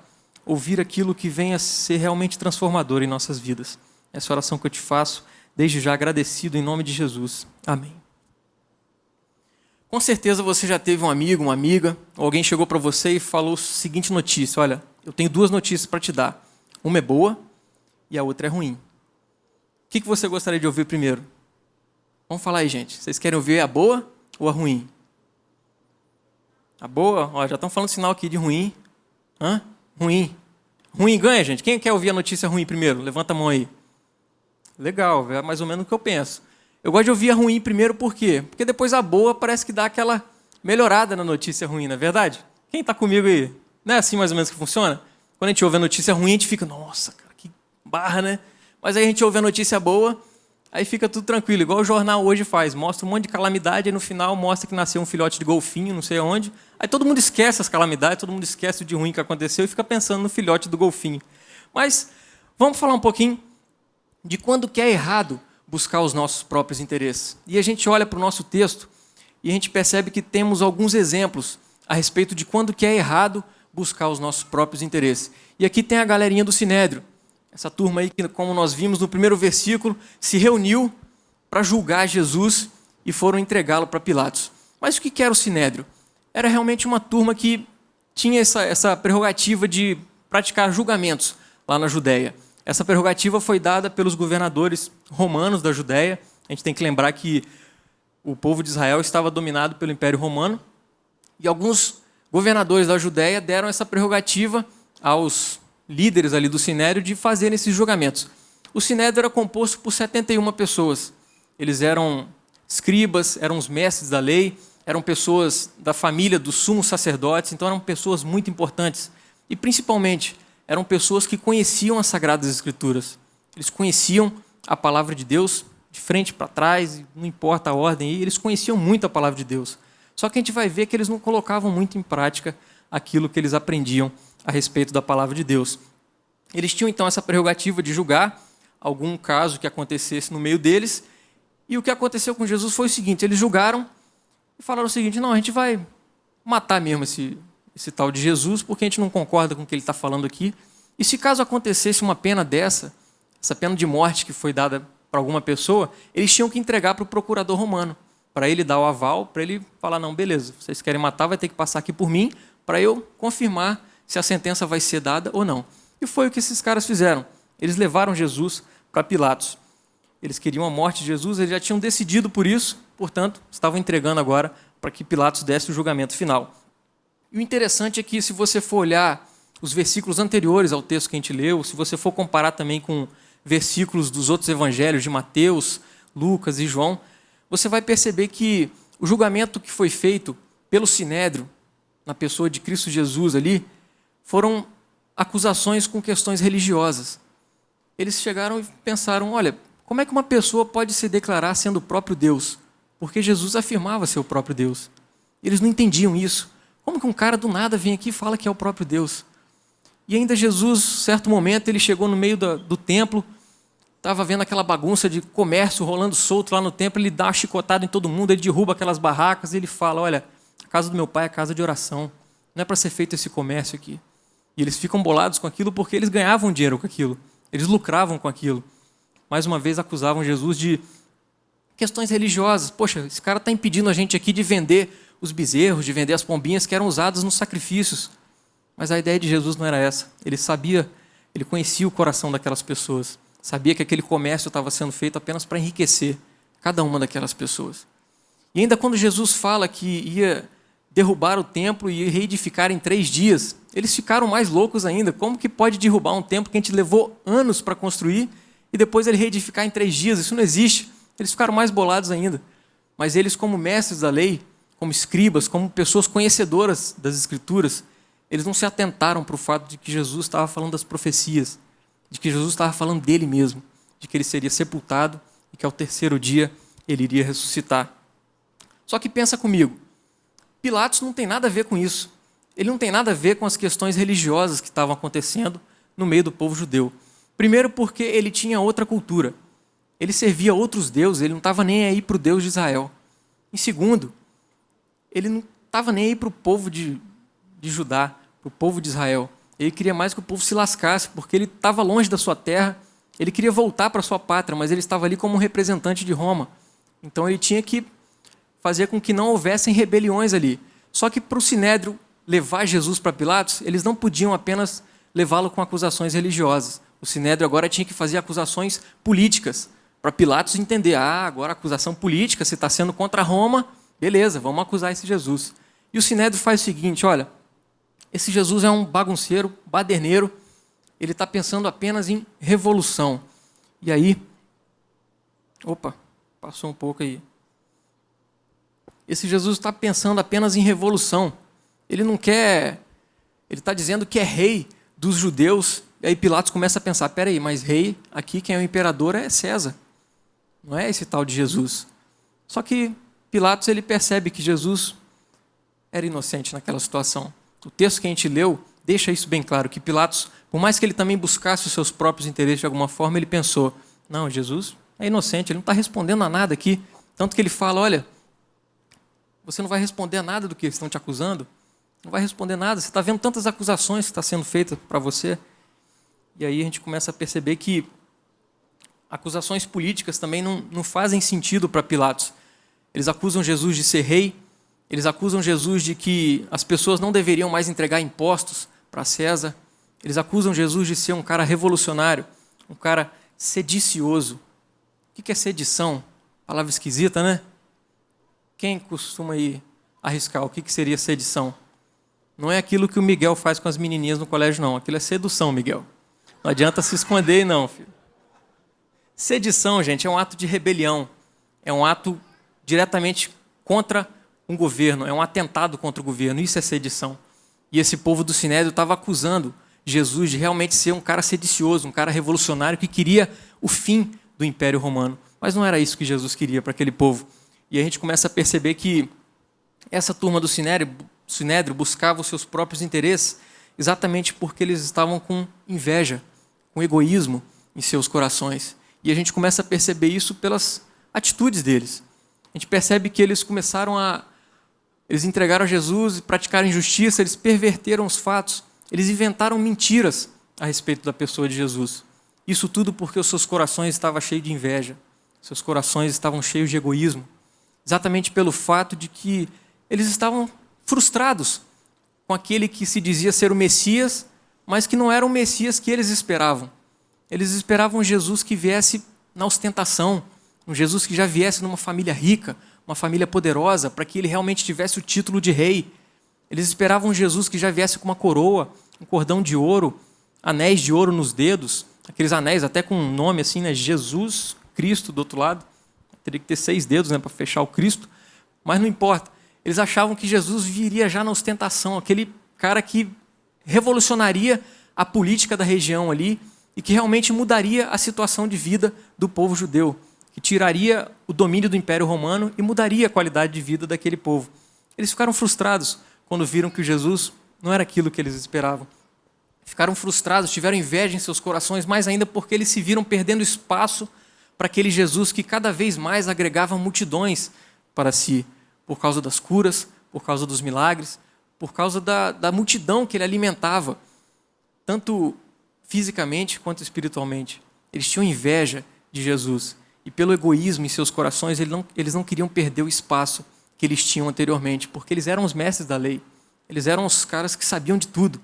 S7: ouvir aquilo que venha a ser realmente transformador em nossas vidas. Essa oração que eu te faço, desde já agradecido em nome de Jesus. Amém. Com certeza você já teve um amigo, uma amiga, ou alguém chegou para você e falou a seguinte notícia, olha, eu tenho duas notícias para te dar. Uma é boa e a outra é ruim. O que você gostaria de ouvir primeiro? Vamos falar aí, gente. Vocês querem ouvir a boa ou a ruim? A boa, ó, já estão falando sinal aqui de ruim. Hã? Ruim. Ruim ganha, gente. Quem quer ouvir a notícia ruim primeiro? Levanta a mão aí. Legal, é mais ou menos o que eu penso. Eu gosto de ouvir a ruim primeiro, por quê? Porque depois a boa parece que dá aquela melhorada na notícia ruim, não é verdade? Quem está comigo aí? Não é assim mais ou menos que funciona? Quando a gente ouve a notícia ruim, a gente fica, nossa, cara, que barra, né? Mas aí a gente ouve a notícia boa, aí fica tudo tranquilo, igual o jornal hoje faz. Mostra um monte de calamidade, e no final mostra que nasceu um filhote de golfinho, não sei aonde. Aí todo mundo esquece as calamidades, todo mundo esquece o de ruim que aconteceu e fica pensando no filhote do golfinho. Mas vamos falar um pouquinho de quando que é errado buscar os nossos próprios interesses. E a gente olha para o nosso texto e a gente percebe que temos alguns exemplos a respeito de quando que é errado buscar os nossos próprios interesses. E aqui tem a galerinha do Sinédrio. Essa turma aí que, como nós vimos no primeiro versículo, se reuniu para julgar Jesus e foram entregá-lo para Pilatos. Mas o que era o Sinédrio? Era realmente uma turma que tinha essa prerrogativa de praticar julgamentos lá na Judéia. Essa prerrogativa foi dada pelos governadores romanos da Judéia. A gente tem que lembrar que o povo de Israel estava dominado pelo Império Romano e alguns governadores da Judéia deram essa prerrogativa aos líderes ali do Sinédrio de fazerem esses julgamentos. O Sinédrio era composto por 71 pessoas. Eles eram escribas, eram os mestres da lei, eram pessoas da família dos sumos sacerdotes, então eram pessoas muito importantes. E, principalmente, eram pessoas que conheciam as Sagradas Escrituras. Eles conheciam a palavra de Deus de frente para trás, não importa a ordem, e eles conheciam muito a palavra de Deus. Só que a gente vai ver que eles não colocavam muito em prática aquilo que eles aprendiam a respeito da palavra de Deus. Eles tinham, então, essa prerrogativa de julgar algum caso que acontecesse no meio deles, e o que aconteceu com Jesus foi o seguinte: eles julgaram e falaram o seguinte: não, a gente vai matar mesmo esse tal de Jesus, porque a gente não concorda com o que ele está falando aqui. E se caso acontecesse uma pena dessa, essa pena de morte que foi dada para alguma pessoa, eles tinham que entregar para o procurador romano, para ele dar o aval, para ele falar, não, beleza, vocês querem matar, vai ter que passar aqui por mim, para eu confirmar se a sentença vai ser dada ou não. E foi o que esses caras fizeram. Eles levaram Jesus para Pilatos. Eles queriam a morte de Jesus, eles já tinham decidido por isso, portanto, estavam entregando agora para que Pilatos desse o julgamento final. E o interessante é que, se você for olhar os versículos anteriores ao texto que a gente leu, se você for comparar também com versículos dos outros evangelhos, de Mateus, Lucas e João, você vai perceber que o julgamento que foi feito pelo Sinédrio, na pessoa de Cristo Jesus ali, foram acusações com questões religiosas. Eles chegaram e pensaram, olha, como é que uma pessoa pode se declarar sendo o próprio Deus? Porque Jesus afirmava ser o próprio Deus. Eles não entendiam isso. Como que um cara do nada vem aqui e fala que é o próprio Deus? E ainda Jesus, certo momento, ele chegou no meio do templo, estava vendo aquela bagunça de comércio rolando solto lá no templo, ele dá uma chicotada em todo mundo, ele derruba aquelas barracas e ele fala, olha, a casa do meu pai é casa de oração, não é para ser feito esse comércio aqui. E eles ficam bolados com aquilo porque eles ganhavam dinheiro com aquilo, eles lucravam com aquilo. Mais uma vez acusavam Jesus de questões religiosas. Poxa, esse cara está impedindo a gente aqui de vender os bezerros, de vender as pombinhas que eram usadas nos sacrifícios. Mas a ideia de Jesus não era essa. Ele sabia, ele conhecia o coração daquelas pessoas. Sabia que aquele comércio estava sendo feito apenas para enriquecer cada uma daquelas pessoas. E ainda quando Jesus fala que ia derrubar o templo e reedificar em 3 dias, eles ficaram mais loucos ainda. Como que pode derrubar um templo que a gente levou anos para construir e depois ele reedificar em 3 dias? Isso não existe. Eles ficaram mais bolados ainda. Mas eles, como mestres da lei, como escribas, como pessoas conhecedoras das Escrituras, eles não se atentaram para o fato de que Jesus estava falando das profecias, de que Jesus estava falando dele mesmo, de que ele seria sepultado e que ao 3º dia ele iria ressuscitar. Só que pensa comigo, Pilatos não tem nada a ver com isso. Ele não tem nada a ver com as questões religiosas que estavam acontecendo no meio do povo judeu. Primeiro porque ele tinha outra cultura. Ele servia outros deuses, ele não estava nem aí para o Deus de Israel. E segundo, ele não estava nem aí para o povo de Judá, para o povo de Israel. Ele queria mais que o povo se lascasse, porque ele estava longe da sua terra, ele queria voltar para a sua pátria, mas ele estava ali como um representante de Roma. Então ele tinha que fazer com que não houvessem rebeliões ali. Só que para o Sinédrio levar Jesus para Pilatos, eles não podiam apenas levá-lo com acusações religiosas. O Sinédrio agora tinha que fazer acusações políticas, para Pilatos entender, agora acusação política, se está sendo contra Roma, beleza, vamos acusar esse Jesus. E o Sinédrio faz o seguinte, olha, esse Jesus é um bagunceiro, baderneiro, ele está pensando apenas em revolução. E aí, opa, passou um pouco aí. Esse Jesus está pensando apenas em revolução. Ele não quer, ele está dizendo que é rei dos judeus. E aí Pilatos começa a pensar, peraí, mas rei, aqui quem é o imperador é César. Não é esse tal de Jesus. Só que Pilatos ele percebe que Jesus era inocente naquela situação. O texto que a gente leu deixa isso bem claro, que Pilatos, por mais que ele também buscasse os seus próprios interesses de alguma forma, ele pensou, não, Jesus é inocente, ele não está respondendo a nada aqui. Tanto que ele fala, olha, você não vai responder a nada do que eles estão te acusando, não vai responder nada, você está vendo tantas acusações que estão sendo feitas para você. E aí a gente começa a perceber que acusações políticas também não fazem sentido para Pilatos. Eles acusam Jesus de ser rei, eles acusam Jesus de que as pessoas não deveriam mais entregar impostos para César, eles acusam Jesus de ser um cara revolucionário, um cara sedicioso. O que é sedição? Palavra esquisita, né? Quem costuma aí arriscar? O que seria sedição? Não é aquilo que o Miguel faz com as menininhas no colégio, não. Aquilo é sedução, Miguel. Não adianta se esconder, não, filho. Sedição, gente, é um ato de rebelião. É um ato diretamente contra um governo. É um atentado contra o governo. Isso é sedição. E esse povo do Sinédrio estava acusando Jesus de realmente ser um cara sedicioso, um cara revolucionário que queria o fim do Império Romano. Mas não era isso que Jesus queria para aquele povo. E a gente começa a perceber que essa turma do Sinédrio buscava os seus próprios interesses exatamente porque eles estavam com inveja, com egoísmo em seus corações. E a gente começa a perceber isso pelas atitudes deles. A gente percebe que eles eles entregaram a Jesus e praticaram injustiça, eles perverteram os fatos, eles inventaram mentiras a respeito da pessoa de Jesus. Isso tudo porque os seus corações estavam cheios de inveja, seus corações estavam cheios de egoísmo, exatamente pelo fato de que eles estavam frustrados com aquele que se dizia ser o Messias, mas que não era o Messias que eles esperavam. Eles esperavam um Jesus que viesse na ostentação, um Jesus que já viesse numa família rica, uma família poderosa, para que ele realmente tivesse o título de rei. Eles esperavam um Jesus que já viesse com uma coroa, um cordão de ouro, anéis de ouro nos dedos, aqueles anéis até com um nome assim, né? Jesus Cristo do outro lado. Teria que ter 6 dedos, né, para fechar o Cristo, mas não importa. Eles achavam que Jesus viria já na ostentação, aquele cara que revolucionaria a política da região ali e que realmente mudaria a situação de vida do povo judeu, que tiraria o domínio do Império Romano e mudaria a qualidade de vida daquele povo. Eles ficaram frustrados quando viram que Jesus não era aquilo que eles esperavam. Ficaram frustrados, tiveram inveja em seus corações, mais ainda porque eles se viram perdendo espaço para aquele Jesus que cada vez mais agregava multidões para si, por causa das curas, por causa dos milagres, por causa da multidão que ele alimentava, tanto fisicamente quanto espiritualmente. Eles tinham inveja de Jesus e pelo egoísmo em seus corações eles não queriam perder o espaço que eles tinham anteriormente, porque eles eram os mestres da lei, eles eram os caras que sabiam de tudo.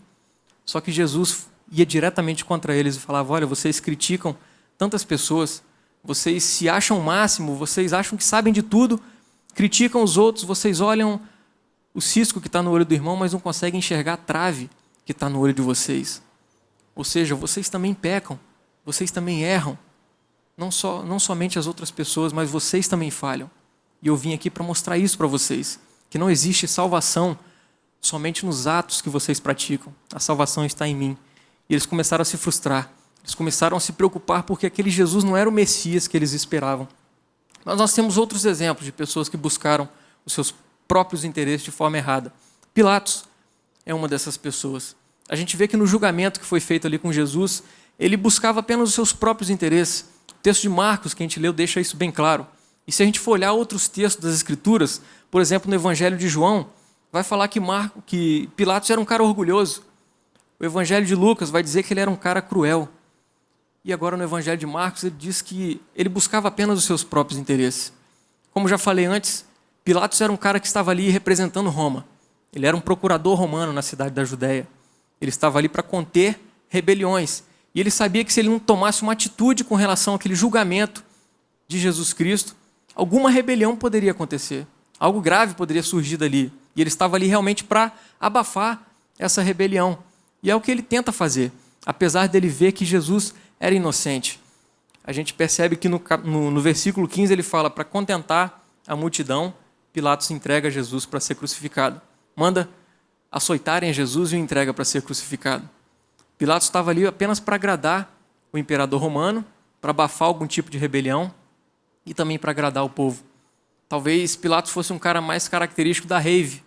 S7: Só que Jesus ia diretamente contra eles e falava, olha, vocês criticam tantas pessoas, vocês se acham o máximo, vocês acham que sabem de tudo, criticam os outros, vocês olham o cisco que está no olho do irmão, mas não conseguem enxergar a trave que está no olho de vocês. Ou seja, vocês também pecam, vocês também erram. Não somente as outras pessoas, mas vocês também falham. E eu vim aqui para mostrar isso para vocês, que não existe salvação somente nos atos que vocês praticam. A salvação está em mim. E eles começaram a se frustrar. Eles começaram a se preocupar porque aquele Jesus não era o Messias que eles esperavam. Mas nós temos outros exemplos de pessoas que buscaram os seus próprios interesses de forma errada. Pilatos é uma dessas pessoas. A gente vê que no julgamento que foi feito ali com Jesus, ele buscava apenas os seus próprios interesses. O texto de Marcos, que a gente leu, deixa isso bem claro. E se a gente for olhar outros textos das Escrituras, por exemplo, no Evangelho de João, vai falar que Pilatos era um cara orgulhoso. O Evangelho de Lucas vai dizer que ele era um cara cruel. E agora no Evangelho de Marcos ele diz que ele buscava apenas os seus próprios interesses. Como já falei antes, Pilatos era um cara que estava ali representando Roma. Ele era um procurador romano na cidade da Judéia. Ele estava ali para conter rebeliões. E ele sabia que se ele não tomasse uma atitude com relação àquele julgamento de Jesus Cristo, alguma rebelião poderia acontecer. Algo grave poderia surgir dali. E ele estava ali realmente para abafar essa rebelião. E é o que ele tenta fazer, apesar dele ver que Jesus era inocente. A gente percebe que no versículo 15 ele fala, para contentar a multidão, Pilatos entrega Jesus para ser crucificado. Manda açoitarem Jesus e o entrega para ser crucificado. Pilatos estava ali apenas para agradar o imperador romano, para abafar algum tipo de rebelião e também para agradar o povo. Talvez Pilatos fosse um cara mais característico da rave,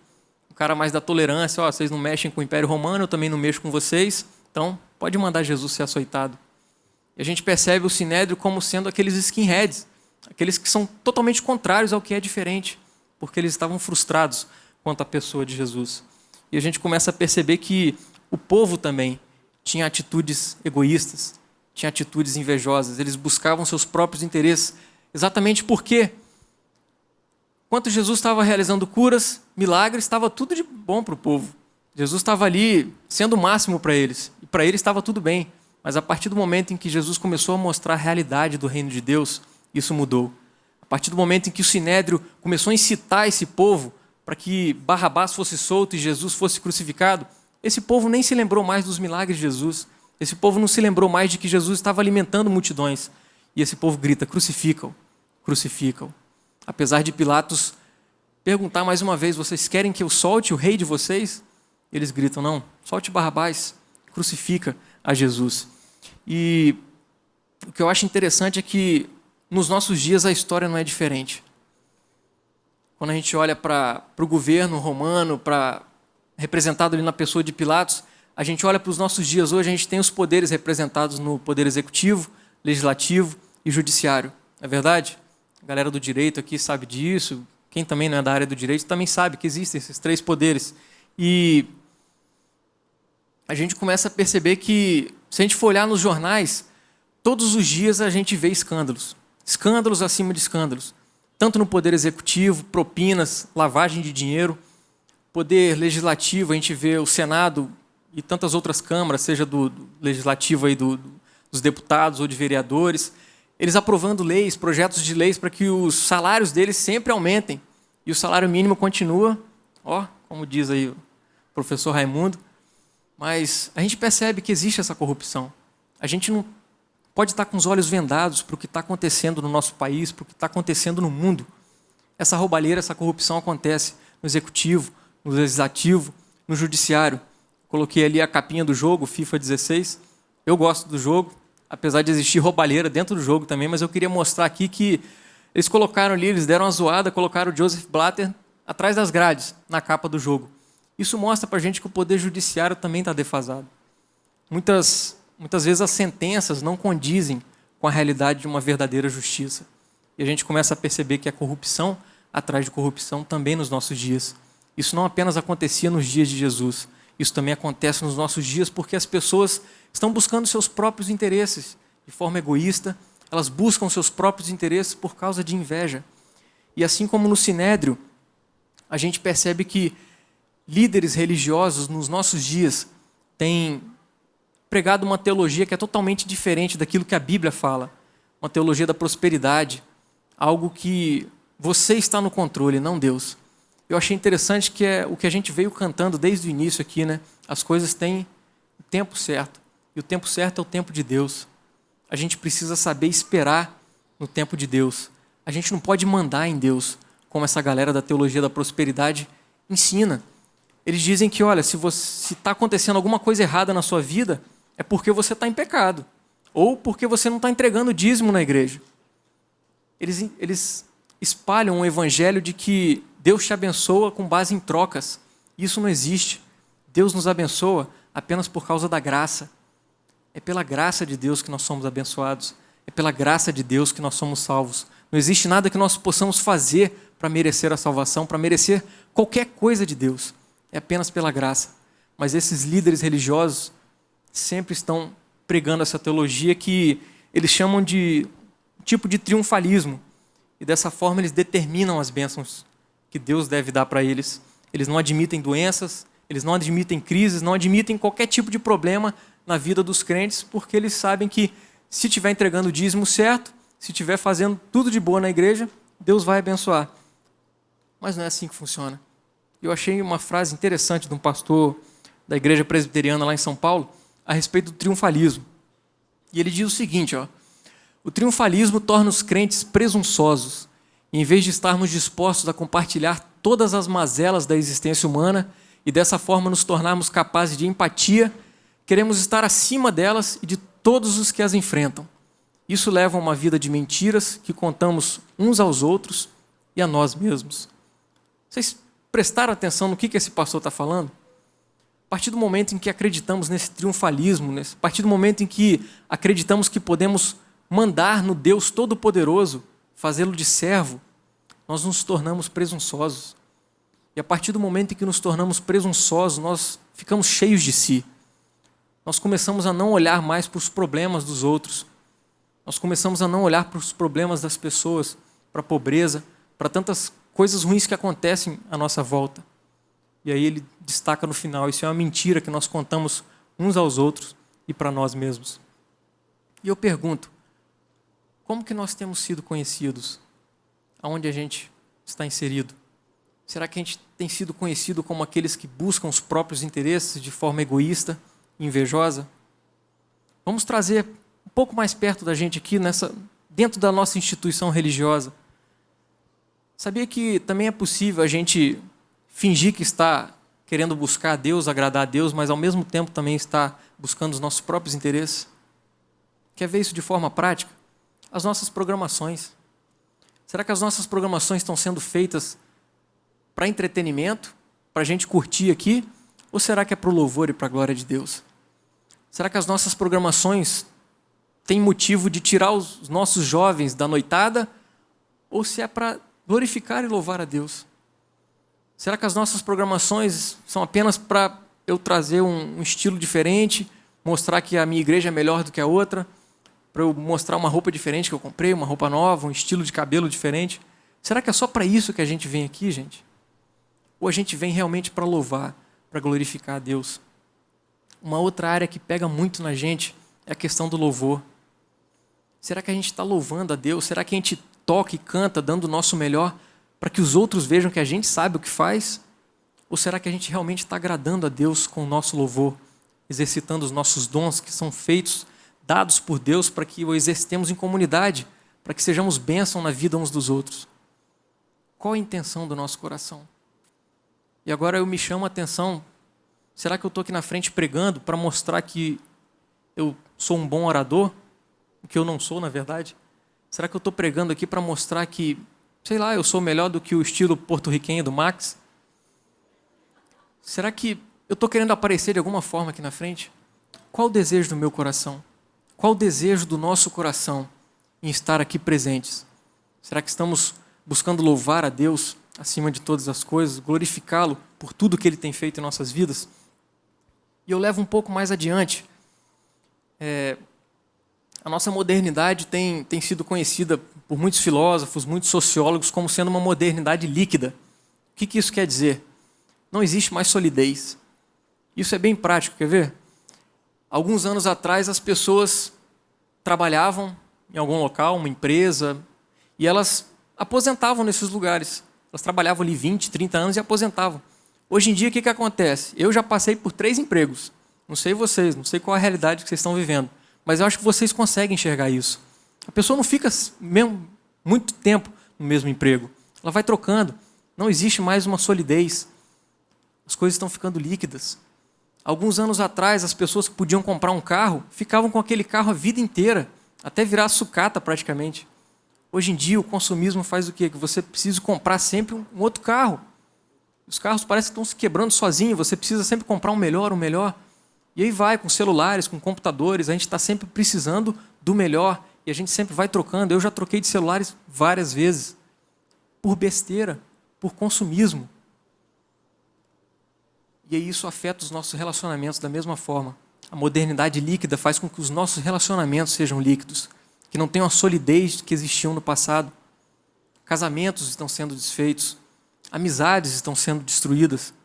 S7: um cara mais da tolerância. Ó, vocês não mexem com o Império Romano, eu também não mexo com vocês, então pode mandar Jesus ser açoitado. E a gente percebe o Sinédrio como sendo aqueles skinheads, aqueles que são totalmente contrários ao que é diferente, porque eles estavam frustrados quanto à pessoa de Jesus. E a gente começa a perceber que o povo também tinha atitudes egoístas, tinha atitudes invejosas, eles buscavam seus próprios interesses, exatamente porque, enquanto Jesus estava realizando curas, milagres, estava tudo de bom para o povo. Jesus estava ali sendo o máximo para eles, e para eles estava tudo bem. Mas a partir do momento em que Jesus começou a mostrar a realidade do reino de Deus, isso mudou. A partir do momento em que o Sinédrio começou a incitar esse povo para que Barrabás fosse solto e Jesus fosse crucificado, esse povo nem se lembrou mais dos milagres de Jesus. Esse povo não se lembrou mais de que Jesus estava alimentando multidões. E esse povo grita, crucificam, crucificam. Apesar de Pilatos perguntar mais uma vez, vocês querem que eu solte o rei de vocês? Eles gritam, não, solte Barrabás, crucifica a Jesus. E o que eu acho interessante é que nos nossos dias a história não é diferente. Quando a gente olha para o governo romano, representado ali na pessoa de Pilatos, a gente olha para os nossos dias hoje, a gente tem os poderes representados no poder executivo, legislativo e judiciário. Não é verdade? A galera do direito aqui sabe disso, quem também não é da área do direito também sabe que existem esses três poderes. E a gente começa a perceber que, se a gente for olhar nos jornais, todos os dias a gente vê escândalos. Escândalos acima de escândalos. Tanto no poder executivo, propinas, lavagem de dinheiro. Poder legislativo, a gente vê o Senado e tantas outras câmaras, seja do legislativo aí dos deputados ou de vereadores, eles aprovando leis, projetos de leis para que os salários deles sempre aumentem. E o salário mínimo continua, como diz aí o professor Raimundo. Mas a gente percebe que existe essa corrupção. A gente não pode estar com os olhos vendados para o que está acontecendo no nosso país, para o que está acontecendo no mundo. Essa roubalheira, essa corrupção acontece no executivo, no legislativo, no judiciário. Coloquei ali a capinha do jogo, FIFA 16. Eu gosto do jogo, apesar de existir roubalheira dentro do jogo também, mas eu queria mostrar aqui que eles colocaram ali, eles deram uma zoada, colocaram o Joseph Blatter atrás das grades, na capa do jogo. Isso mostra para a gente que o poder judiciário também está defasado. Muitas vezes as sentenças não condizem com a realidade de uma verdadeira justiça. E a gente começa a perceber que a corrupção atrás de corrupção também nos nossos dias. Isso não apenas acontecia nos dias de Jesus, isso também acontece nos nossos dias porque as pessoas estão buscando seus próprios interesses de forma egoísta, elas buscam seus próprios interesses por causa de inveja. E assim como no Sinédrio, a gente percebe que líderes religiosos nos nossos dias têm pregado uma teologia que é totalmente diferente daquilo que a Bíblia fala. Uma teologia da prosperidade, algo que você está no controle, não Deus. Eu achei interessante que é o que a gente veio cantando desde o início aqui, né? As coisas têm o tempo certo, e o tempo certo é o tempo de Deus. A gente precisa saber esperar no tempo de Deus. A gente não pode mandar em Deus, como essa galera da teologia da prosperidade ensina. Eles dizem que, olha, se está acontecendo alguma coisa errada na sua vida, é porque você está em pecado. Ou porque você não está entregando dízimo na igreja. Eles espalham um evangelho de que Deus te abençoa com base em trocas. Isso não existe. Deus nos abençoa apenas por causa da graça. É pela graça de Deus que nós somos abençoados. É pela graça de Deus que nós somos salvos. Não existe nada que nós possamos fazer para merecer a salvação, para merecer qualquer coisa de Deus. É apenas pela graça. Mas esses líderes religiosos sempre estão pregando essa teologia que eles chamam de tipo de triunfalismo. E dessa forma eles determinam as bênçãos que Deus deve dar para eles. Eles não admitem doenças, eles não admitem crises, não admitem qualquer tipo de problema na vida dos crentes, porque eles sabem que se estiver entregando o dízimo certo, se estiver fazendo tudo de boa na igreja, Deus vai abençoar. Mas não é assim que funciona. Eu achei uma frase interessante de um pastor da igreja presbiteriana lá em São Paulo a respeito do triunfalismo. E ele diz o seguinte, ó: o triunfalismo torna os crentes presunçosos. E, em vez de estarmos dispostos a compartilhar todas as mazelas da existência humana e dessa forma nos tornarmos capazes de empatia, queremos estar acima delas e de todos os que as enfrentam. Isso leva a uma vida de mentiras que contamos uns aos outros e a nós mesmos. Vocês prestaram atenção no que esse pastor está falando? A partir do momento em que acreditamos nesse triunfalismo, a partir do momento em que acreditamos que podemos mandar no Deus Todo-Poderoso, fazê-lo de servo, nós nos tornamos presunçosos. E a partir do momento em que nos tornamos presunçosos, nós ficamos cheios de si. Nós começamos a não olhar mais para os problemas dos outros. Nós começamos a não olhar para os problemas das pessoas, para a pobreza, para tantas coisas ruins que acontecem à nossa volta. E aí ele destaca no final: isso é uma mentira que nós contamos uns aos outros e para nós mesmos. E eu pergunto, como que nós temos sido conhecidos? Aonde a gente está inserido? Será que a gente tem sido conhecido como aqueles que buscam os próprios interesses de forma egoísta e invejosa? Vamos trazer um pouco mais perto da gente aqui, dentro da nossa instituição religiosa. Sabia que também é possível a gente fingir que está querendo buscar a Deus, agradar a Deus, mas ao mesmo tempo também está buscando os nossos próprios interesses? Quer ver isso de forma prática? As nossas programações. Será que as nossas programações estão sendo feitas para entretenimento, para a gente curtir aqui? Ou será que é para o louvor e para a glória de Deus? Será que as nossas programações têm motivo de tirar os nossos jovens da noitada? Ou se é para glorificar e louvar a Deus? Será que as nossas programações são apenas para eu trazer um estilo diferente, mostrar que a minha igreja é melhor do que a outra, para eu mostrar uma roupa diferente que eu comprei, uma roupa nova, um estilo de cabelo diferente? Será que é só para isso que a gente vem aqui, gente? Ou a gente vem realmente para louvar, para glorificar a Deus? Uma outra área que pega muito na gente é a questão do louvor. Será que a gente está louvando a Deus? Será que a gente toca e canta dando o nosso melhor para que os outros vejam que a gente sabe o que faz? Ou será que a gente realmente está agradando a Deus com o nosso louvor, exercitando os nossos dons que são feitos, dados por Deus para que o exercitemos em comunidade, para que sejamos bênção na vida uns dos outros? Qual a intenção do nosso coração? E agora eu me chamo a atenção, será que eu estou aqui na frente pregando para mostrar que eu sou um bom orador? O que eu não sou, na verdade? Será que eu estou pregando aqui para mostrar que, sei lá, eu sou melhor do que o estilo porto-riquenho do Max? Será que eu estou querendo aparecer de alguma forma aqui na frente? Qual o desejo do meu coração? Qual o desejo do nosso coração em estar aqui presentes? Será que estamos buscando louvar a Deus acima de todas as coisas, glorificá-lo por tudo que Ele tem feito em nossas vidas? E eu levo um pouco mais adiante. A nossa modernidade tem sido conhecida por muitos filósofos, muitos sociólogos, como sendo uma modernidade líquida. O que isso quer dizer? Não existe mais solidez. Isso é bem prático, quer ver? Alguns anos atrás, as pessoas trabalhavam em algum local, uma empresa, e elas aposentavam nesses lugares. Elas trabalhavam ali 20, 30 anos e aposentavam. Hoje em dia, o que acontece? Eu já passei por 3 empregos. Não sei vocês, não sei qual é a realidade que vocês estão vivendo, mas eu acho que vocês conseguem enxergar isso. A pessoa não fica mesmo muito tempo no mesmo emprego. Ela vai trocando. Não existe mais uma solidez. As coisas estão ficando líquidas. Alguns anos atrás, as pessoas que podiam comprar um carro ficavam com aquele carro a vida inteira, até virar sucata praticamente. Hoje em dia, o consumismo faz o quê? Que você precisa comprar sempre um outro carro. Os carros parecem que estão se quebrando sozinhos, você precisa sempre comprar um melhor. E aí vai, com celulares, com computadores, a gente está sempre precisando do melhor e a gente sempre vai trocando. Eu já troquei de celulares várias vezes, por besteira, por consumismo. E aí isso afeta os nossos relacionamentos da mesma forma. A modernidade líquida faz com que os nossos relacionamentos sejam líquidos, que não tenham a solidez que existiam no passado. Casamentos estão sendo desfeitos, amizades estão sendo destruídas.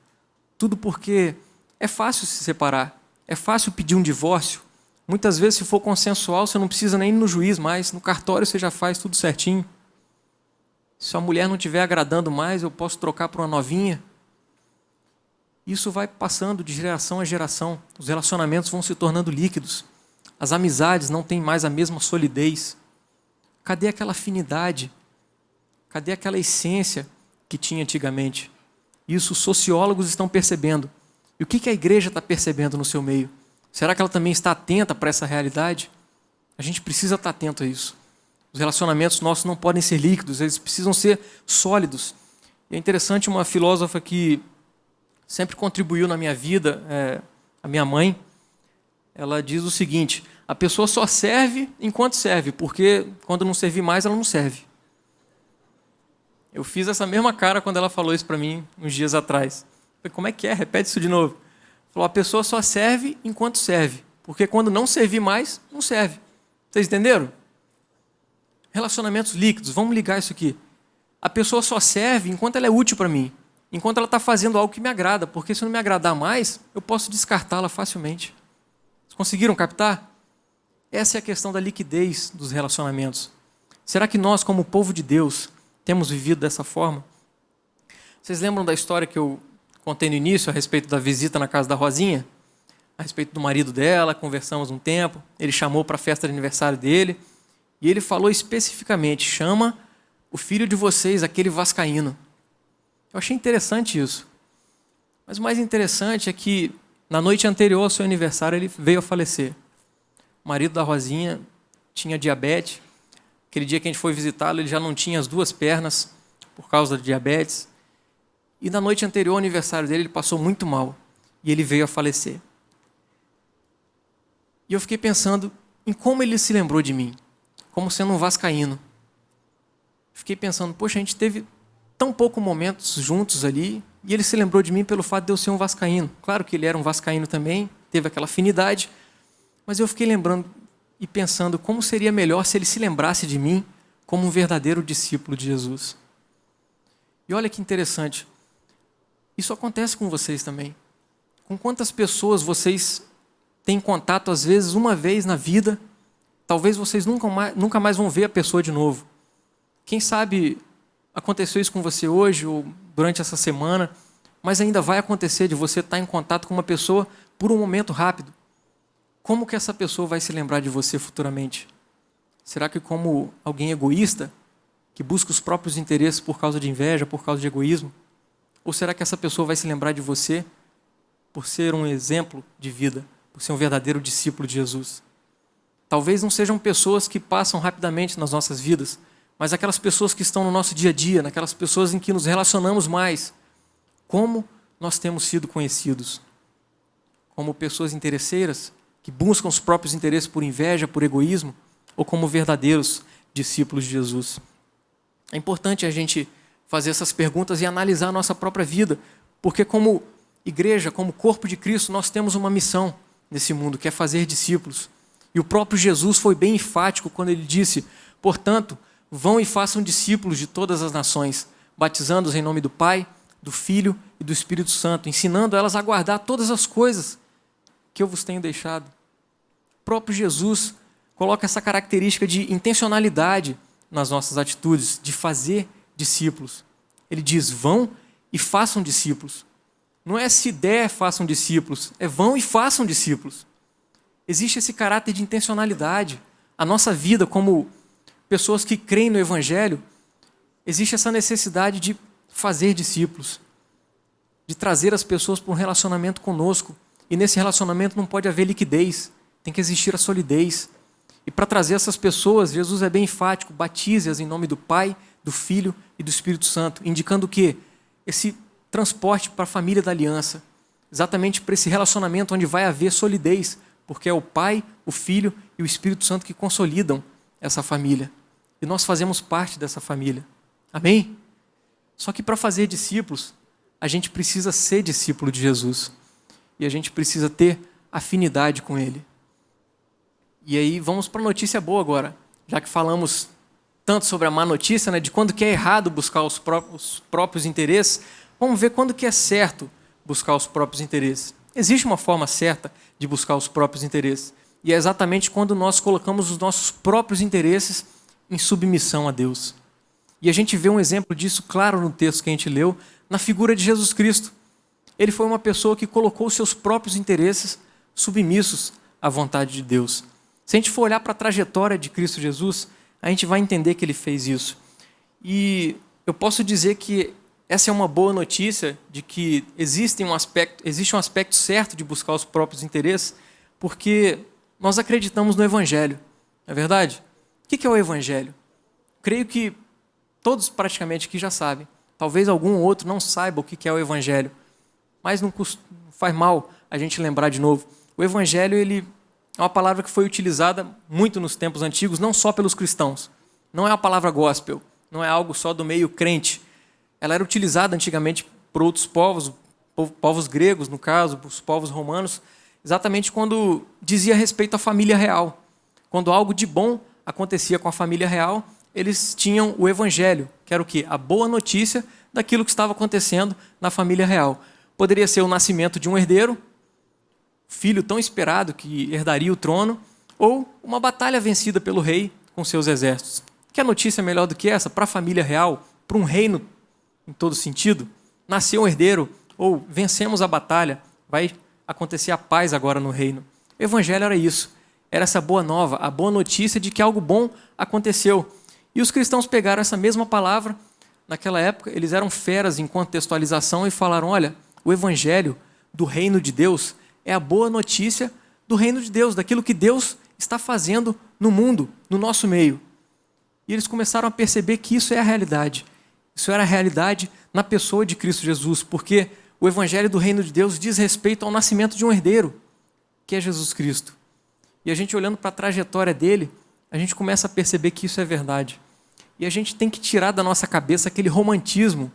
S7: Tudo porque é fácil se separar, é fácil pedir um divórcio. Muitas vezes, se for consensual, você não precisa nem ir no juiz mais, no cartório você já faz tudo certinho. Se a mulher não estiver agradando mais, eu posso trocar por uma novinha. Isso vai passando de geração a geração. Os relacionamentos vão se tornando líquidos. As amizades não têm mais a mesma solidez. Cadê aquela afinidade? Cadê aquela essência que tinha antigamente? Isso os sociólogos estão percebendo. E o que a igreja está percebendo no seu meio? Será que ela também está atenta para essa realidade? A gente precisa estar atento a isso. Os relacionamentos nossos não podem ser líquidos, eles precisam ser sólidos. E é interessante, uma filósofa que sempre contribuiu na minha vida, a minha mãe, ela diz o seguinte: a pessoa só serve enquanto serve, porque quando não servir mais, ela não serve. Eu fiz essa mesma cara quando ela falou isso para mim uns dias atrás. Eu falei, como é que é? Repete isso de novo. Falou, a pessoa só serve enquanto serve, porque quando não servir mais, não serve. Vocês entenderam? Relacionamentos líquidos, vamos ligar isso aqui. A pessoa só serve enquanto ela é útil para mim, enquanto ela está fazendo algo que me agrada, porque se não me agradar mais, eu posso descartá-la facilmente. Vocês conseguiram captar? Essa é a questão da liquidez dos relacionamentos. Será que nós, como povo de Deus, temos vivido dessa forma? Vocês lembram da história que eu contei no início a respeito da visita na casa da Rosinha? A respeito do marido dela, conversamos um tempo, ele chamou para a festa de aniversário dele, e ele falou especificamente, chama o filho de vocês, aquele vascaíno. Eu achei interessante isso. Mas o mais interessante é que, na noite anterior ao seu aniversário, ele veio a falecer. O marido da Rosinha tinha diabetes. Aquele dia que a gente foi visitá-lo, ele já não tinha as 2 pernas por causa da diabetes. E na noite anterior ao aniversário dele, ele passou muito mal. E ele veio a falecer. E eu fiquei pensando em como ele se lembrou de mim, como sendo um vascaíno. Fiquei pensando, poxa, a gente teve tão poucos momentos juntos ali, e ele se lembrou de mim pelo fato de eu ser um vascaíno. Claro que ele era um vascaíno também, teve aquela afinidade, mas eu fiquei lembrando e pensando como seria melhor se ele se lembrasse de mim como um verdadeiro discípulo de Jesus. E olha que interessante, isso acontece com vocês também. Com quantas pessoas vocês têm contato, às vezes, uma vez na vida, talvez vocês nunca mais vão ver a pessoa de novo. Quem sabe aconteceu isso com você hoje ou durante essa semana, mas ainda vai acontecer de você estar em contato com uma pessoa por um momento rápido. Como que essa pessoa vai se lembrar de você futuramente? Será que como alguém egoísta, que busca os próprios interesses por causa de inveja, por causa de egoísmo? Ou será que essa pessoa vai se lembrar de você por ser um exemplo de vida, por ser um verdadeiro discípulo de Jesus? Talvez não sejam pessoas que passam rapidamente nas nossas vidas, mas aquelas pessoas que estão no nosso dia a dia, naquelas pessoas em que nos relacionamos mais. Como nós temos sido conhecidos? Como pessoas interesseiras, que buscam os próprios interesses por inveja, por egoísmo, ou como verdadeiros discípulos de Jesus? É importante a gente fazer essas perguntas e analisar a nossa própria vida, porque como igreja, como corpo de Cristo, nós temos uma missão nesse mundo, que é fazer discípulos. E o próprio Jesus foi bem enfático quando ele disse, portanto, vão e façam discípulos de todas as nações, batizando-os em nome do Pai, do Filho e do Espírito Santo, ensinando elas a guardar todas as coisas que eu vos tenho deixado. O próprio Jesus coloca essa característica de intencionalidade nas nossas atitudes, de fazer discípulos. Ele diz, vão e façam discípulos. Não é se der, façam discípulos, é vão e façam discípulos. Existe esse caráter de intencionalidade. A nossa vida como pessoas que creem no Evangelho, existe essa necessidade de fazer discípulos, de trazer as pessoas para um relacionamento conosco. E nesse relacionamento não pode haver liquidez, tem que existir a solidez. E para trazer essas pessoas, Jesus é bem enfático, batize-as em nome do Pai, do Filho e do Espírito Santo, indicando o quê? Esse transporte para a família da aliança, exatamente para esse relacionamento onde vai haver solidez, porque é o Pai, o Filho e o Espírito Santo que consolidam essa família. E nós fazemos parte dessa família. Amém? Só que para fazer discípulos, a gente precisa ser discípulo de Jesus. E a gente precisa ter afinidade com Ele. E aí vamos para a notícia boa agora. Já que falamos tanto sobre a má notícia, né, de quando que é errado buscar os próprios interesses, vamos ver quando que é certo buscar os próprios interesses. Existe uma forma certa de buscar os próprios interesses. E é exatamente quando nós colocamos os nossos próprios interesses em submissão a Deus. E a gente vê um exemplo disso claro no texto que a gente leu, na figura de Jesus Cristo. ele foi uma pessoa que colocou os seus próprios interesses submissos à vontade de Deus. Se a gente for olhar para a trajetória de Cristo Jesus, a gente vai entender que ele fez isso. E eu posso dizer que essa é uma boa notícia de que existe um aspecto certo de buscar os próprios interesses, porque nós acreditamos no Evangelho. Não é verdade? O que é o Evangelho? Creio que todos praticamente aqui já sabem. Talvez algum ou outro não saiba o que é o Evangelho, mas não faz mal a gente lembrar de novo. O Evangelho ele é uma palavra que foi utilizada muito nos tempos antigos, não só pelos cristãos. Não é a palavra gospel, não é algo só do meio crente. Ela era utilizada antigamente por outros povos gregos, no caso, os povos romanos, exatamente quando dizia respeito à família real. Quando algo de bom acontecia com a família real, eles tinham o Evangelho, que era o quê? A boa notícia daquilo que estava acontecendo na família real. Poderia ser o nascimento de um herdeiro, filho tão esperado que herdaria o trono, ou uma batalha vencida pelo rei com seus exércitos. Que notícia melhor do que essa para a família real, para um reino em todo sentido? Nasceu um herdeiro, ou vencemos a batalha, vai acontecer a paz agora no reino. O Evangelho era isso, era essa boa nova, a boa notícia de que algo bom aconteceu. E os cristãos pegaram essa mesma palavra, naquela época eles eram feras em contextualização e falaram, olha, o Evangelho do reino de Deus é a boa notícia do reino de Deus, daquilo que Deus está fazendo no mundo, no nosso meio. E eles começaram a perceber que isso é a realidade. Isso era a realidade na pessoa de Cristo Jesus, porque o Evangelho do reino de Deus diz respeito ao nascimento de um herdeiro, que é Jesus Cristo. E a gente olhando para a trajetória dele, a gente começa a perceber que isso é verdade. E a gente tem que tirar da nossa cabeça aquele romantismo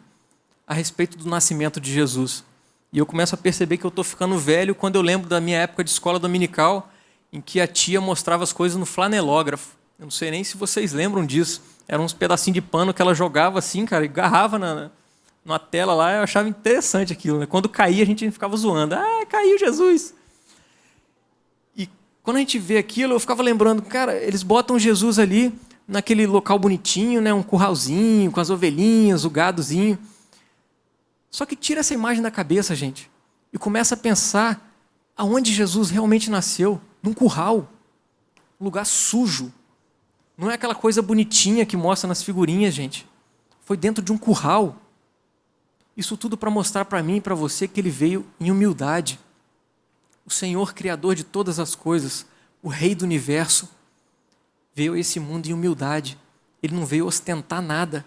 S7: a respeito do nascimento de Jesus. E eu começo a perceber que eu estou ficando velho quando eu lembro da minha época de escola dominical, em que a tia mostrava as coisas no flanelógrafo. Eu não sei nem se vocês lembram disso. Eram uns pedacinhos de pano que ela jogava assim, cara, e agarrava na tela lá. Eu achava interessante aquilo, né? Quando caía, a gente ficava zoando. Ah, caiu Jesus! E quando a gente vê aquilo, eu ficava lembrando, cara, eles botam Jesus ali naquele local bonitinho, né? Um curralzinho, com as ovelhinhas, o gadozinho. Só que tira essa imagem da cabeça, gente, e começa a pensar aonde Jesus realmente nasceu, num curral, um lugar sujo. Não é aquela coisa bonitinha que mostra nas figurinhas, gente. Foi dentro de um curral. Isso tudo para mostrar para mim e para você que ele veio em humildade. O Senhor, Criador de todas as coisas, o Rei do Universo, veio a esse mundo em humildade. Ele não veio ostentar nada.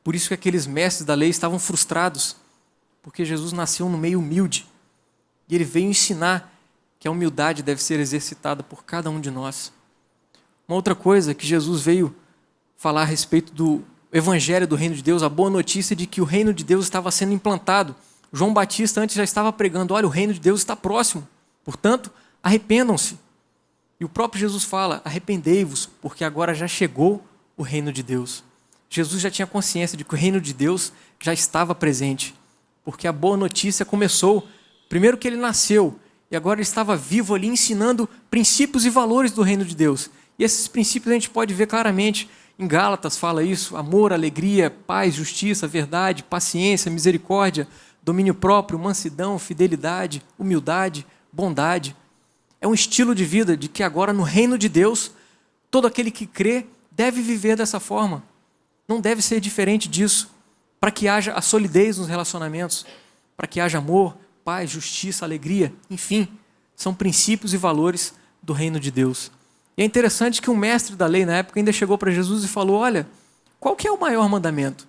S7: Por isso que aqueles mestres da lei estavam frustrados, porque Jesus nasceu no meio humilde. E ele veio ensinar que a humildade deve ser exercitada por cada um de nós. Uma outra coisa que Jesus veio falar a respeito do Evangelho do Reino de Deus, a boa notícia de que o Reino de Deus estava sendo implantado. João Batista antes já estava pregando, olha, o Reino de Deus está próximo, portanto, arrependam-se. E o próprio Jesus fala, arrependei-vos, porque agora já chegou o Reino de Deus. Jesus já tinha consciência de que o Reino de Deus já estava presente, porque a boa notícia começou, primeiro que ele nasceu, e agora ele estava vivo ali ensinando princípios e valores do Reino de Deus. E esses princípios a gente pode ver claramente, em Gálatas fala isso, amor, alegria, paz, justiça, verdade, paciência, misericórdia, domínio próprio, mansidão, fidelidade, humildade, bondade. É um estilo de vida de que agora no reino de Deus, todo aquele que crê deve viver dessa forma. Não deve ser diferente disso, para que haja a solidez nos relacionamentos, para que haja amor, paz, justiça, alegria, enfim, são princípios e valores do reino de Deus. E é interessante que um mestre da lei na época ainda chegou para Jesus e falou, olha, qual que é o maior mandamento?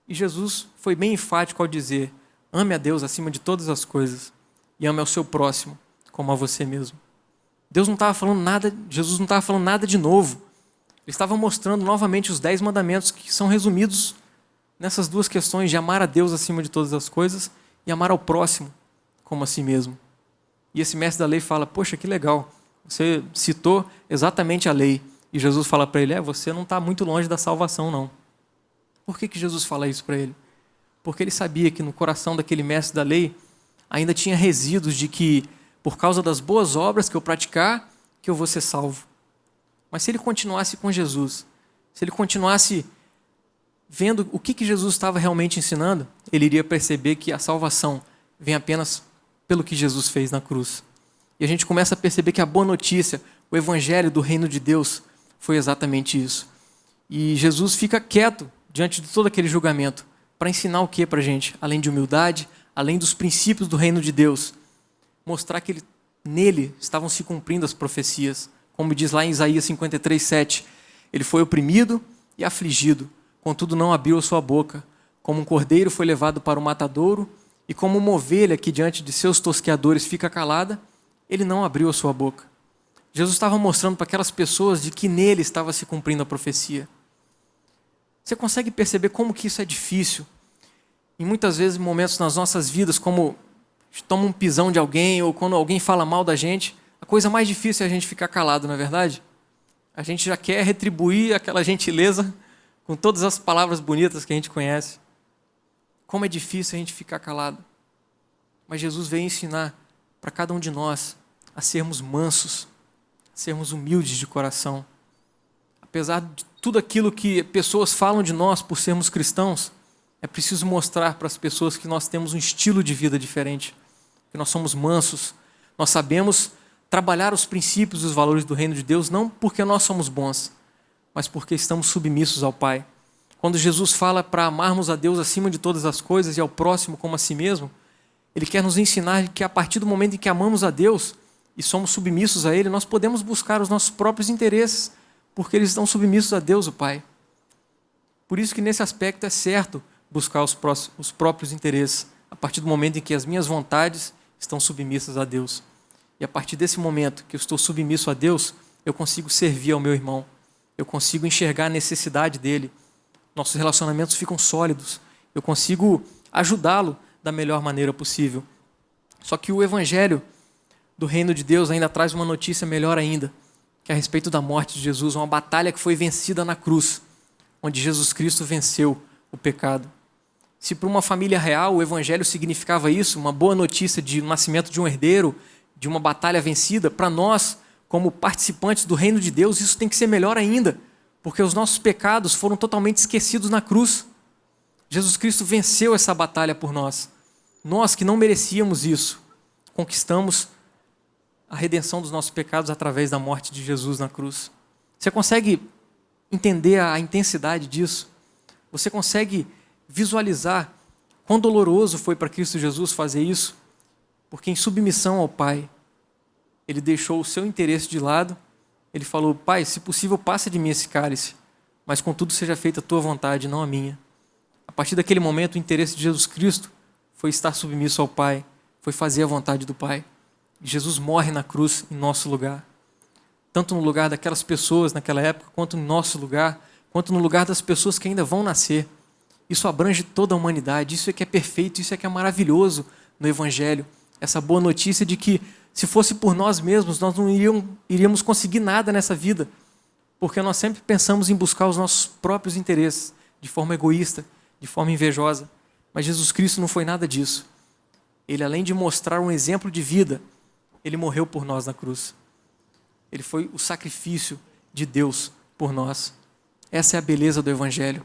S7: E Jesus foi bem enfático ao dizer, ame a Deus acima de todas as coisas e ame ao seu próximo como a você mesmo. Deus não estava falando nada, Jesus não estava falando nada de novo. Ele estava mostrando novamente os 10 mandamentos que são resumidos nessas duas questões de amar a Deus acima de todas as coisas e amar ao próximo como a si mesmo. E esse mestre da lei fala, poxa, que legal, você citou exatamente a lei. E Jesus fala para ele, você não está muito longe da salvação, não. Por que Jesus fala isso para ele? Porque ele sabia que no coração daquele mestre da lei ainda tinha resíduos de que, por causa das boas obras que eu praticar, que eu vou ser salvo. Mas se ele continuasse com Jesus, se ele continuasse vendo o que Jesus estava realmente ensinando, ele iria perceber que a salvação vem apenas pelo que Jesus fez na cruz. E a gente começa a perceber que a boa notícia, o evangelho do reino de Deus, foi exatamente isso. E Jesus fica quieto diante de todo aquele julgamento para ensinar o que para a gente? Além de humildade, além dos princípios do reino de Deus, mostrar que nele estavam se cumprindo as profecias. Como diz lá em Isaías 53:7, ele foi oprimido e afligido, contudo não abriu a sua boca. Como um cordeiro foi levado para o matadouro, e como uma ovelha que diante de seus tosqueadores fica calada, ele não abriu a sua boca. Jesus estava mostrando para aquelas pessoas de que nele estava se cumprindo a profecia. Você consegue perceber como que isso é difícil? E muitas vezes, em momentos nas nossas vidas, como toma um pisão de alguém, ou quando alguém fala mal da gente, a coisa mais difícil é a gente ficar calado, não é verdade? A gente já quer retribuir aquela gentileza com todas as palavras bonitas que a gente conhece. Como é difícil a gente ficar calado. Mas Jesus veio ensinar para cada um de nós a sermos mansos, a sermos humildes de coração. Apesar de tudo aquilo que pessoas falam de nós por sermos cristãos, é preciso mostrar para as pessoas que nós temos um estilo de vida diferente, que nós somos mansos, nós sabemos trabalhar os princípios e os valores do reino de Deus, não porque nós somos bons, mas porque estamos submissos ao Pai. Quando Jesus fala para amarmos a Deus acima de todas as coisas e ao próximo como a si mesmo, Ele quer nos ensinar que a partir do momento em que amamos a Deus e somos submissos a Ele, nós podemos buscar os nossos próprios interesses, porque eles estão submissos a Deus, o Pai. Por isso que nesse aspecto é certo buscar os próprios interesses, a partir do momento em que as minhas vontades estão submissas a Deus. E a partir desse momento que eu estou submisso a Deus, eu consigo servir ao meu irmão, eu consigo enxergar a necessidade dele, nossos relacionamentos ficam sólidos, eu consigo ajudá-lo da melhor maneira possível. Só que o evangelho do reino de Deus ainda traz uma notícia melhor ainda, que é a respeito da morte de Jesus, uma batalha que foi vencida na cruz, onde Jesus Cristo venceu o pecado. Se para uma família real o evangelho significava isso, uma boa notícia de nascimento de um herdeiro, de uma batalha vencida, para nós, como participantes do reino de Deus, isso tem que ser melhor ainda, porque os nossos pecados foram totalmente esquecidos na cruz. Jesus Cristo venceu essa batalha por nós. Nós que não merecíamos isso, conquistamos a redenção dos nossos pecados através da morte de Jesus na cruz. Você consegue entender a intensidade disso? Você consegue visualizar quão doloroso foi para Cristo Jesus fazer isso? Porque em submissão ao Pai, Ele deixou o seu interesse de lado, Ele falou: Pai, se possível, passa de mim esse cálice, mas contudo seja feita a tua vontade, não a minha. A partir daquele momento, o interesse de Jesus Cristo foi estar submisso ao Pai, foi fazer a vontade do Pai. E Jesus morre na cruz em nosso lugar. Tanto no lugar daquelas pessoas naquela época, quanto no nosso lugar, quanto no lugar das pessoas que ainda vão nascer. Isso abrange toda a humanidade, isso é que é perfeito, isso é que é maravilhoso no Evangelho. Essa boa notícia de que, se fosse por nós mesmos, nós não iríamos conseguir nada nessa vida, porque nós sempre pensamos em buscar os nossos próprios interesses, de forma egoísta, de forma invejosa. Mas Jesus Cristo não foi nada disso. Ele, além de mostrar um exemplo de vida, Ele morreu por nós na cruz. Ele foi o sacrifício de Deus por nós. Essa é a beleza do Evangelho.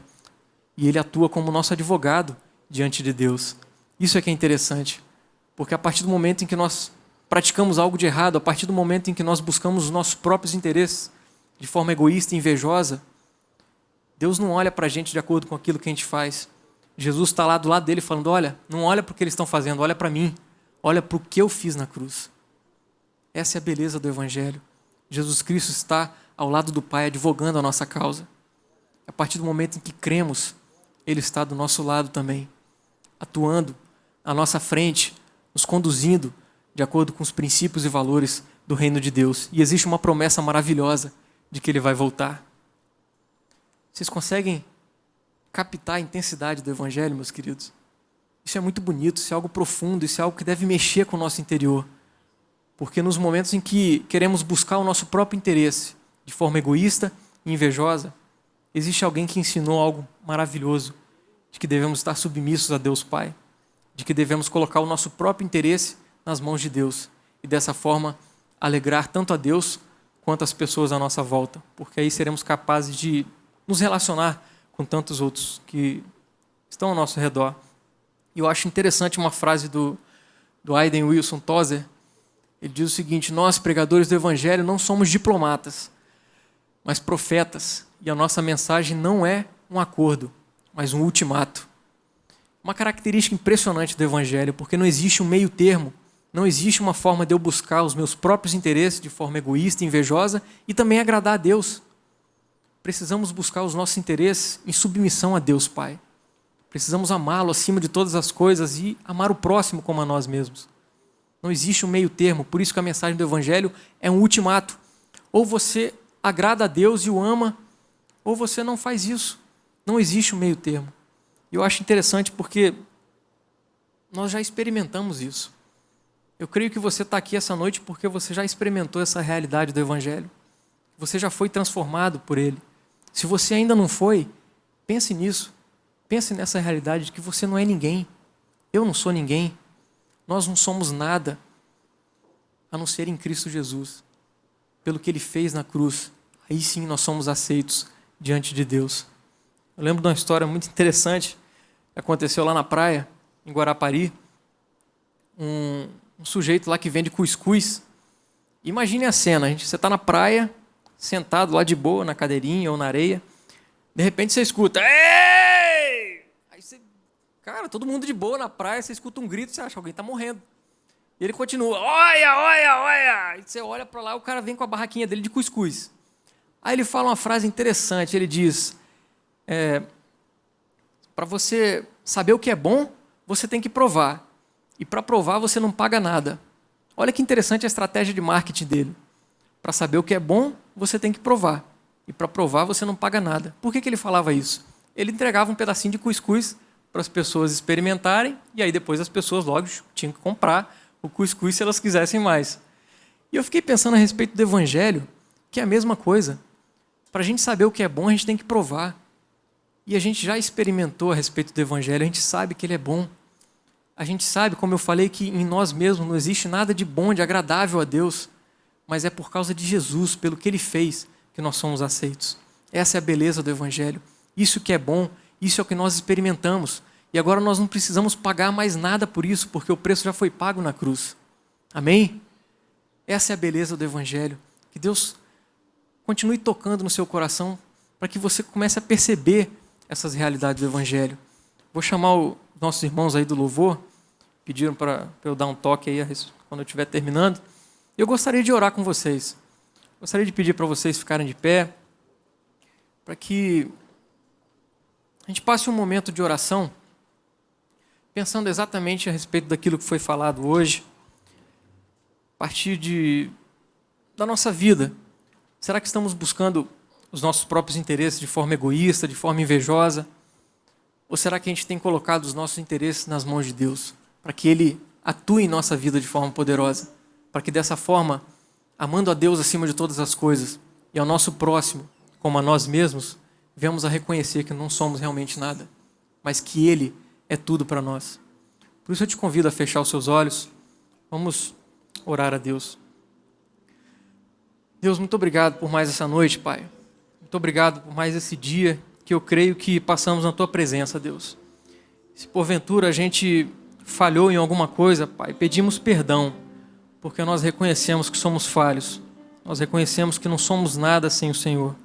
S7: E Ele atua como nosso advogado diante de Deus. Isso é que é interessante, porque a partir do momento em que nós praticamos algo de errado, a partir do momento em que nós buscamos os nossos próprios interesses de forma egoísta e invejosa, Deus não olha para a gente de acordo com aquilo que a gente faz. Jesus está lá do lado dele falando: olha, não olha para o que eles estão fazendo, olha para mim, olha para o que eu fiz na cruz. Essa é a beleza do Evangelho. Jesus Cristo está ao lado do Pai, advogando a nossa causa. A partir do momento em que cremos, Ele está do nosso lado também, atuando à nossa frente, nos conduzindo de acordo com os princípios e valores do reino de Deus. E existe uma promessa maravilhosa de que Ele vai voltar. Vocês conseguem captar a intensidade do Evangelho, meus queridos? Isso é muito bonito, isso é algo profundo, isso é algo que deve mexer com o nosso interior. Porque nos momentos em que queremos buscar o nosso próprio interesse de forma egoísta e invejosa, existe alguém que ensinou algo maravilhoso, de que devemos estar submissos a Deus Pai, de que devemos colocar o nosso próprio interesse nas mãos de Deus e dessa forma alegrar tanto a Deus quanto as pessoas à nossa volta, porque aí seremos capazes de nos relacionar com tantos outros que estão ao nosso redor. E eu acho interessante uma frase do do Aiden Wilson Tozer. Ele diz o seguinte: nós, pregadores do Evangelho, não somos diplomatas, mas profetas. E a nossa mensagem não é um acordo, mas um ultimato. Uma característica impressionante do Evangelho, porque não existe um meio termo, não existe uma forma de eu buscar os meus próprios interesses de forma egoísta e invejosa e também agradar a Deus. Precisamos buscar os nossos interesses em submissão a Deus Pai. Precisamos amá-lo acima de todas as coisas e amar o próximo como a nós mesmos. Não existe um meio termo, por isso que a mensagem do Evangelho é um ultimato. Ou você agrada a Deus e o ama, ou você não faz isso. Não existe um meio termo. E eu acho interessante porque nós já experimentamos isso. Eu creio que você está aqui essa noite porque você já experimentou essa realidade do Evangelho. Você já foi transformado por ele. Se você ainda não foi, pense nisso. Pense nessa realidade de que você não é ninguém. Eu não sou ninguém. Nós não somos nada a não ser em Cristo Jesus. Pelo que ele fez na cruz, aí sim nós somos aceitos diante de Deus. Eu lembro de uma história muito interessante que aconteceu lá na praia, em Guarapari. Um sujeito lá que vende cuscuz. Imagine a cena, você está na praia, sentado lá de boa, na cadeirinha ou na areia. De repente você escuta: ei! Aí você, cara, todo mundo de boa na praia, você escuta um grito, você acha que alguém está morrendo. E ele continua: olha, olha, olha! Aí você olha para lá, o cara vem com a barraquinha dele de cuscuz. Aí ele fala uma frase interessante, ele diz: para você saber o que é bom, você tem que provar. E para provar, você não paga nada. Olha que interessante a estratégia de marketing dele. Para saber o que é bom, você tem que provar. E para provar, você não paga nada. Por que ele falava isso? Ele entregava um pedacinho de cuscuz para as pessoas experimentarem, e aí depois as pessoas logo tinham que comprar o cuscuz se elas quisessem mais. E eu fiquei pensando a respeito do Evangelho, que é a mesma coisa. Para a gente saber o que é bom, a gente tem que provar. E a gente já experimentou a respeito do Evangelho, a gente sabe que ele é bom. A gente sabe, como eu falei, que em nós mesmos não existe nada de bom, de agradável a Deus, mas é por causa de Jesus, pelo que ele fez, que nós somos aceitos. Essa é a beleza do Evangelho. Isso que é bom, isso é o que nós experimentamos. E agora nós não precisamos pagar mais nada por isso, porque o preço já foi pago na cruz. Amém? Essa é a beleza do Evangelho. Que Deus continue tocando no seu coração para que você comece a perceber essas realidades do Evangelho. Vou chamar os nossos irmãos aí do louvor, pediram para eu dar um toque aí quando eu estiver terminando. Eu gostaria de orar com vocês. Gostaria de pedir para vocês ficarem de pé, para que a gente passe um momento de oração, pensando exatamente a respeito daquilo que foi falado hoje, a partir da nossa vida. Será que estamos buscando os nossos próprios interesses de forma egoísta, de forma invejosa? Ou será que a gente tem colocado os nossos interesses nas mãos de Deus, para que Ele atue em nossa vida de forma poderosa? Para que dessa forma, amando a Deus acima de todas as coisas e ao nosso próximo, como a nós mesmos, venhamos a reconhecer que não somos realmente nada, mas que Ele é tudo para nós. Por isso eu te convido a fechar os seus olhos. Vamos orar a Deus. Deus, muito obrigado por mais essa noite, Pai. Muito obrigado por mais esse dia que eu creio que passamos na Tua presença, Deus. Se porventura a gente falhou em alguma coisa, Pai, pedimos perdão, porque nós reconhecemos que somos falhos. Nós reconhecemos que não somos nada sem o Senhor.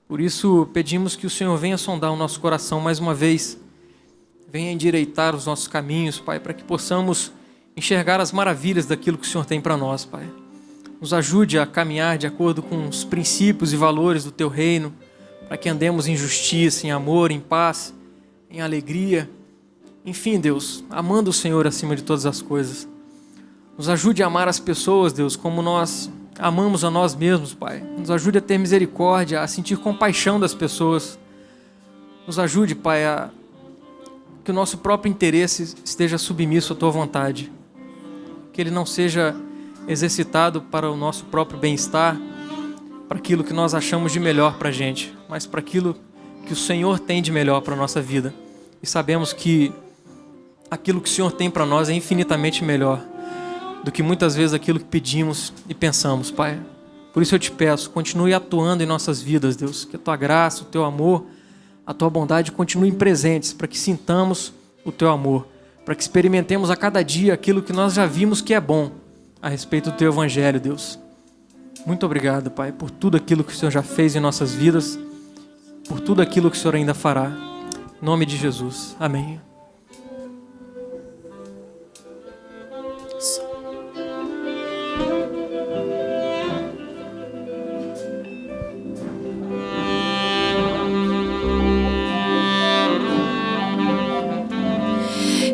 S7: Por isso, pedimos que o Senhor venha sondar o nosso coração mais uma vez. Venha endireitar os nossos caminhos, Pai, para que possamos enxergar as maravilhas daquilo que o Senhor tem para nós, Pai. Nos ajude a caminhar de acordo com os princípios e valores do Teu reino, para que andemos em justiça, em amor, em paz, em alegria. Enfim, Deus, amando o Senhor acima de todas as coisas. Nos ajude a amar as pessoas, Deus, como nós amamos a nós mesmos, Pai. Nos ajude a ter misericórdia, a sentir compaixão das pessoas. Nos ajude, Pai, a que o nosso próprio interesse esteja submisso à Tua vontade. Que ele não seja exercitado para o nosso próprio bem-estar, para aquilo que nós achamos de melhor para a gente, mas para aquilo que o Senhor tem de melhor para a nossa vida. E sabemos que aquilo que o Senhor tem para nós é infinitamente melhor do que muitas vezes aquilo que pedimos e pensamos, Pai. Por isso eu te peço, continue atuando em nossas vidas, Deus, que a Tua graça, o Teu amor, a Tua bondade continuem presentes para que sintamos o Teu amor, para que experimentemos a cada dia aquilo que nós já vimos que é bom a respeito do Teu Evangelho, Deus. Muito obrigado, Pai, por tudo aquilo que o Senhor já fez em nossas vidas, por tudo aquilo que o Senhor ainda fará. Em nome de Jesus. Amém.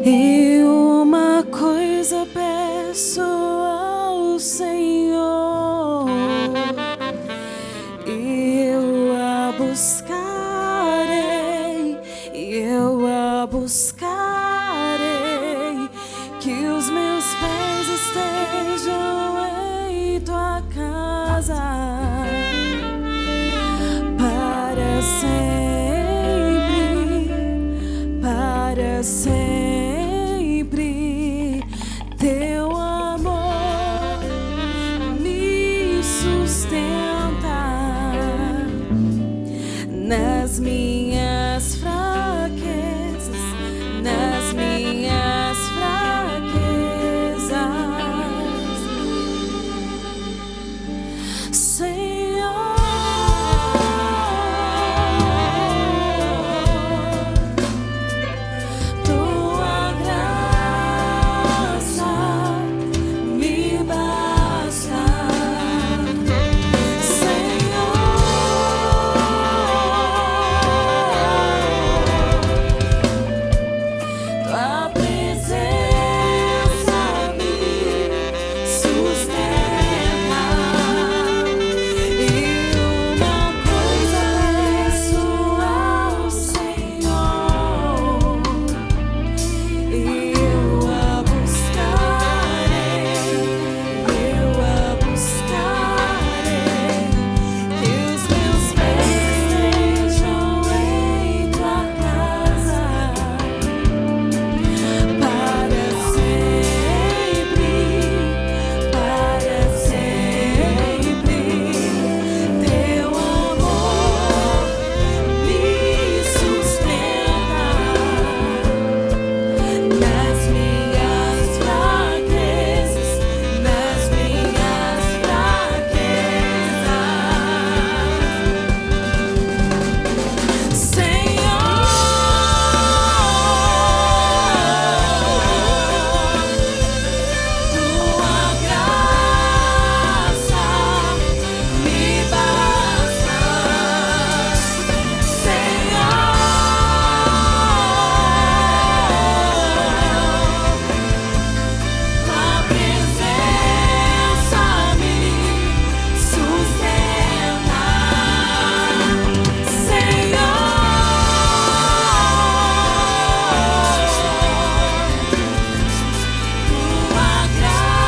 S4: E uma coisa peço ao Senhor, eu a buscarei, que os meus pés estejam em tua casa para sempre. Teu amor me sustenta nas minhas fraquezas, nas minhas fraquezas. Senhor, tua graça me basta. Senhor, tua presença me sustenta. E uma coisa peço ao Senhor, eu a buscarei, que os meus pés estejam em tua casa para sempre, para sempre. Teu amor me sustenta nas minhas fraquezas, nas minhas fraquezas. Senhor, tua graça me basta. Senhor, tua presença me sustenta. Senhor, tua graça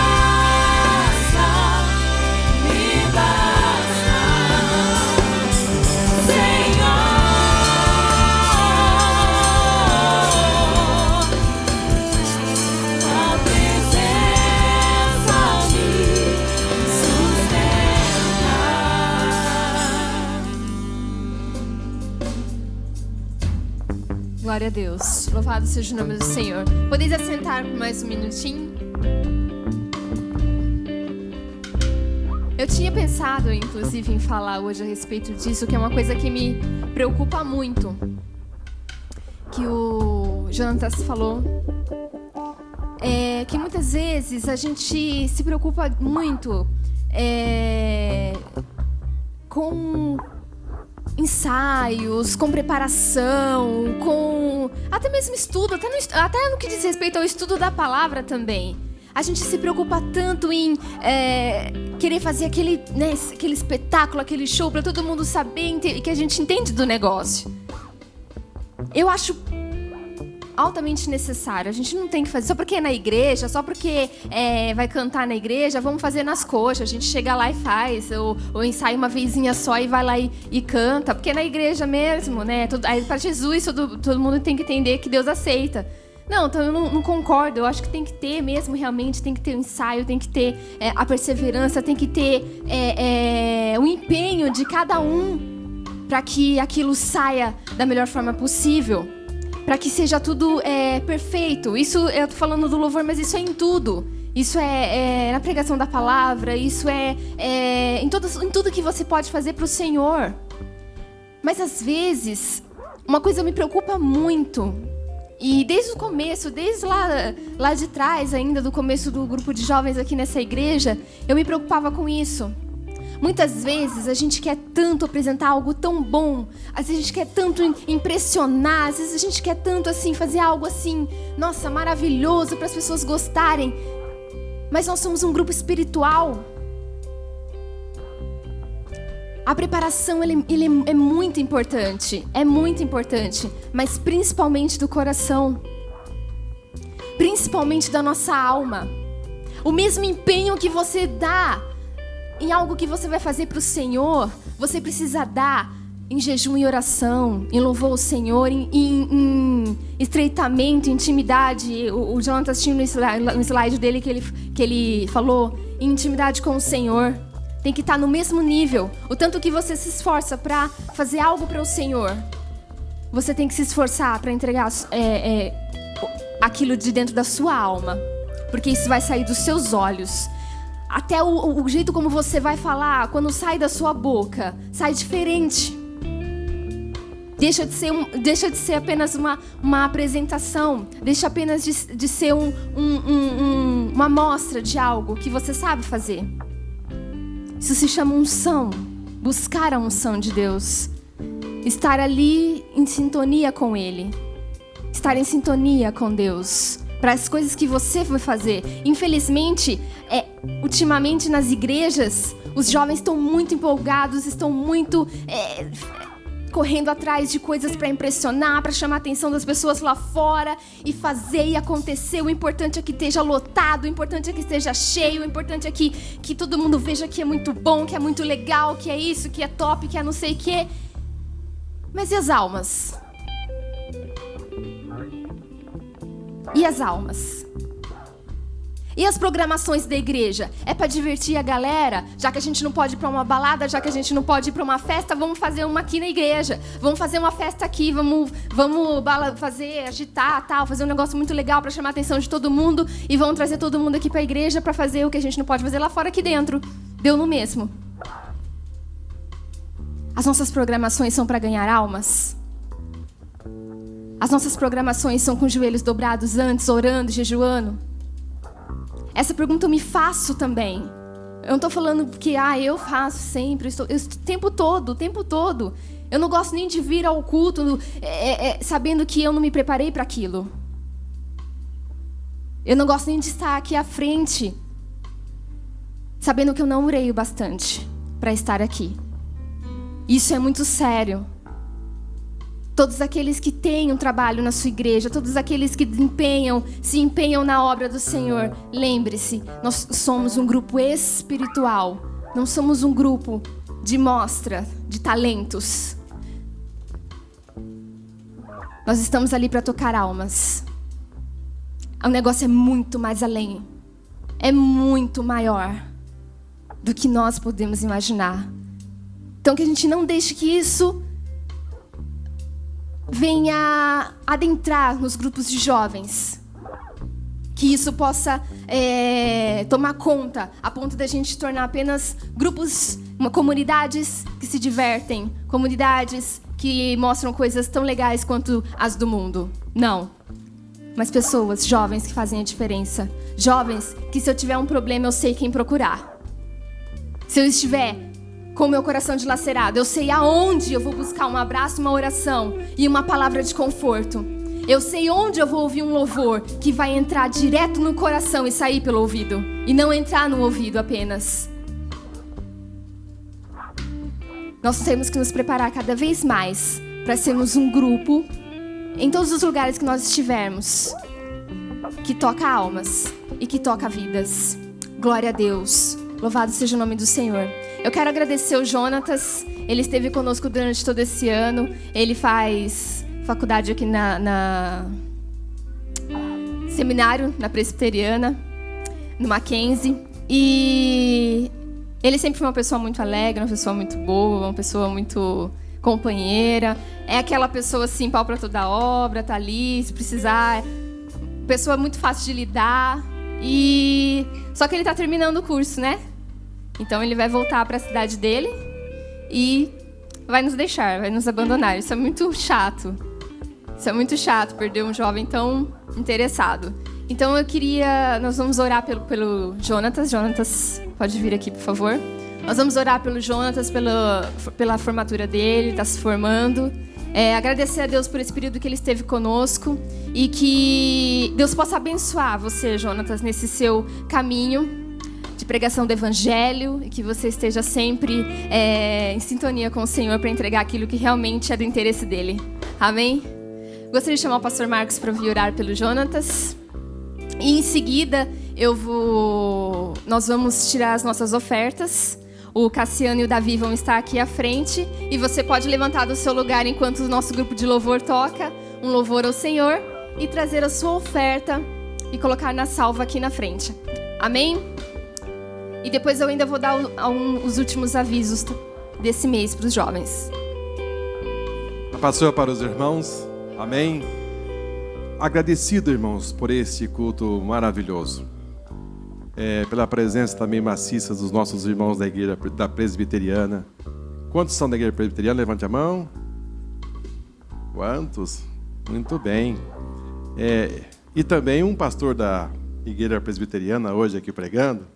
S4: me basta. Senhor, tua presença me sustenta.
S1: Glória a Deus. Louvado seja o nome do Senhor. Podeis assentar por mais um minutinho? Eu tinha pensado, inclusive, em falar hoje a respeito disso, que é uma coisa que me preocupa muito. Que o Jonatas falou. Que muitas vezes a gente se preocupa muito com ensaios, com preparação, com até mesmo estudo, até no que diz respeito ao estudo da palavra também. A gente se preocupa tanto em querer fazer aquele espetáculo, aquele show para todo mundo saber que a gente entende do negócio. Eu acho altamente necessário. A gente não tem que fazer só porque é na igreja, só porque vai cantar na igreja, vamos fazer nas coxas. A gente chega lá e faz, ou ensaia uma vezinha só e vai lá e canta, porque é na igreja mesmo, né? Para Jesus, todo mundo tem que entender que Deus aceita. Não, então eu não concordo. Eu acho que tem que ter mesmo, realmente, tem que ter o ensaio, tem que ter a perseverança, tem que ter o empenho de cada um para que aquilo saia da melhor forma possível. para que seja tudo perfeito. Isso eu tô falando do louvor, mas isso é em tudo. Isso é na pregação da palavra, isso em tudo que você pode fazer para o Senhor. Mas às vezes, uma coisa me preocupa muito. E desde o começo, desde lá de trás ainda, do começo do grupo de jovens aqui nessa igreja, eu me preocupava com isso. Muitas vezes a gente quer tanto apresentar algo tão bom, às vezes a gente quer tanto impressionar, às vezes a gente quer tanto assim fazer algo assim, nossa, maravilhoso para as pessoas gostarem. Mas nós somos um grupo espiritual. A preparação ele é muito importante, mas principalmente do coração, principalmente da nossa alma. O mesmo empenho que você dá em algo que você vai fazer para o Senhor, você precisa dar em jejum e oração, em louvor ao Senhor, em estreitamento, intimidade. O Jonathan tinha no slide dele que ele falou, em intimidade com o Senhor. Tem que estar no mesmo nível. O tanto que você se esforça para fazer algo para o Senhor, você tem que se esforçar para entregar aquilo de dentro da sua alma, porque isso vai sair dos seus olhos. Até o jeito como você vai falar, quando sai da sua boca, sai diferente. Deixa de ser apenas uma apresentação. Deixa apenas de ser uma amostra de algo que você sabe fazer. Isso se chama unção. Buscar a unção de Deus. Estar ali em sintonia com Ele. Estar em sintonia com Deus. Para as coisas que você vai fazer. Infelizmente, ultimamente nas igrejas, os jovens estão muito empolgados, estão muito correndo atrás de coisas para impressionar, para chamar a atenção das pessoas lá fora e fazer e acontecer. O importante é que esteja lotado, o importante é que esteja cheio, o importante é que todo mundo veja que é muito bom, que é muito legal, que é isso, que é top, que é não sei o quê. Mas e as almas? E as almas? E as programações da igreja? É para divertir a galera? Já que a gente não pode ir para uma balada, já que a gente não pode ir para uma festa, vamos fazer uma aqui na igreja. Vamos fazer uma festa aqui, vamos agitar, tal, fazer um negócio muito legal para chamar a atenção de todo mundo e vamos trazer todo mundo aqui para a igreja para fazer o que a gente não pode fazer lá fora, aqui dentro. Deu no mesmo. As nossas programações são para ganhar almas? As nossas programações são com os joelhos dobrados antes, orando, jejuando? Essa pergunta eu me faço também. Eu não estou falando que eu faço sempre, o tempo todo. Eu não gosto nem de vir ao culto sabendo que eu não me preparei para aquilo. Eu não gosto nem de estar aqui à frente sabendo que eu não orei o bastante para estar aqui. Isso é muito sério. Todos aqueles que têm um trabalho na sua igreja, todos aqueles que se empenham na obra do Senhor, lembre-se, nós somos um grupo espiritual, não somos um grupo de mostra de talentos. Nós estamos ali para tocar almas. O negócio é muito mais além, é muito maior do que nós podemos imaginar. Então que a gente não deixe que isso venha adentrar nos grupos de jovens. Que isso possa tomar conta, a ponto da gente tornar apenas grupos, comunidades que se divertem, comunidades que mostram coisas tão legais quanto as do mundo. Não. Mas pessoas, jovens que fazem a diferença. Jovens que, se eu tiver um problema, eu sei quem procurar. Se eu estiver com o meu coração dilacerado, eu sei aonde eu vou buscar um abraço, uma oração e uma palavra de conforto. Eu sei onde eu vou ouvir um louvor que vai entrar direto no coração e sair pelo ouvido. E não entrar no ouvido apenas. Nós temos que nos preparar cada vez mais para sermos um grupo, em todos os lugares que nós estivermos, que toca almas e que toca vidas. Glória a Deus. Louvado seja o nome do Senhor. Eu quero agradecer o Jonatas. Ele esteve conosco durante todo esse ano. Ele faz faculdade aqui na seminário, na Presbiteriana, no Mackenzie. E ele sempre foi uma pessoa muito alegre, uma pessoa muito boa, uma pessoa muito companheira, é aquela pessoa assim, pau pra toda obra, tá ali, se precisar, pessoa muito fácil de lidar, só que ele tá terminando o curso, né? Então ele vai voltar para a cidade dele e vai nos deixar, vai nos abandonar. Isso é muito chato. Isso é muito chato, perder um jovem tão interessado. Então nós vamos orar pelo Jonatas. Jonatas, pode vir aqui, por favor. Nós vamos orar pelo Jonatas, pela formatura dele, está se formando. Agradecer a Deus por esse período que ele esteve conosco e que Deus possa abençoar você, Jonatas, nesse seu caminho de pregação do Evangelho e que você esteja sempre em sintonia com o Senhor para entregar aquilo que realmente é do interesse dele. Amém? Gostaria de chamar o pastor Marcos para vir orar pelo Jonatas. E em seguida, nós vamos tirar as nossas ofertas. O Cassiano e o Davi vão estar aqui à frente. E você pode levantar do seu lugar enquanto o nosso grupo de louvor toca um louvor ao Senhor e trazer a sua oferta e colocar na salva aqui na frente. Amém? E depois eu ainda vou dar os últimos avisos desse mês para os jovens.
S8: A paz para os irmãos. Amém. Agradecido, irmãos, por este culto maravilhoso. Pela presença também maciça dos nossos irmãos da igreja da presbiteriana. Quantos são da igreja presbiteriana? Levante a mão. Quantos? Muito bem. E também um pastor da igreja presbiteriana hoje aqui pregando.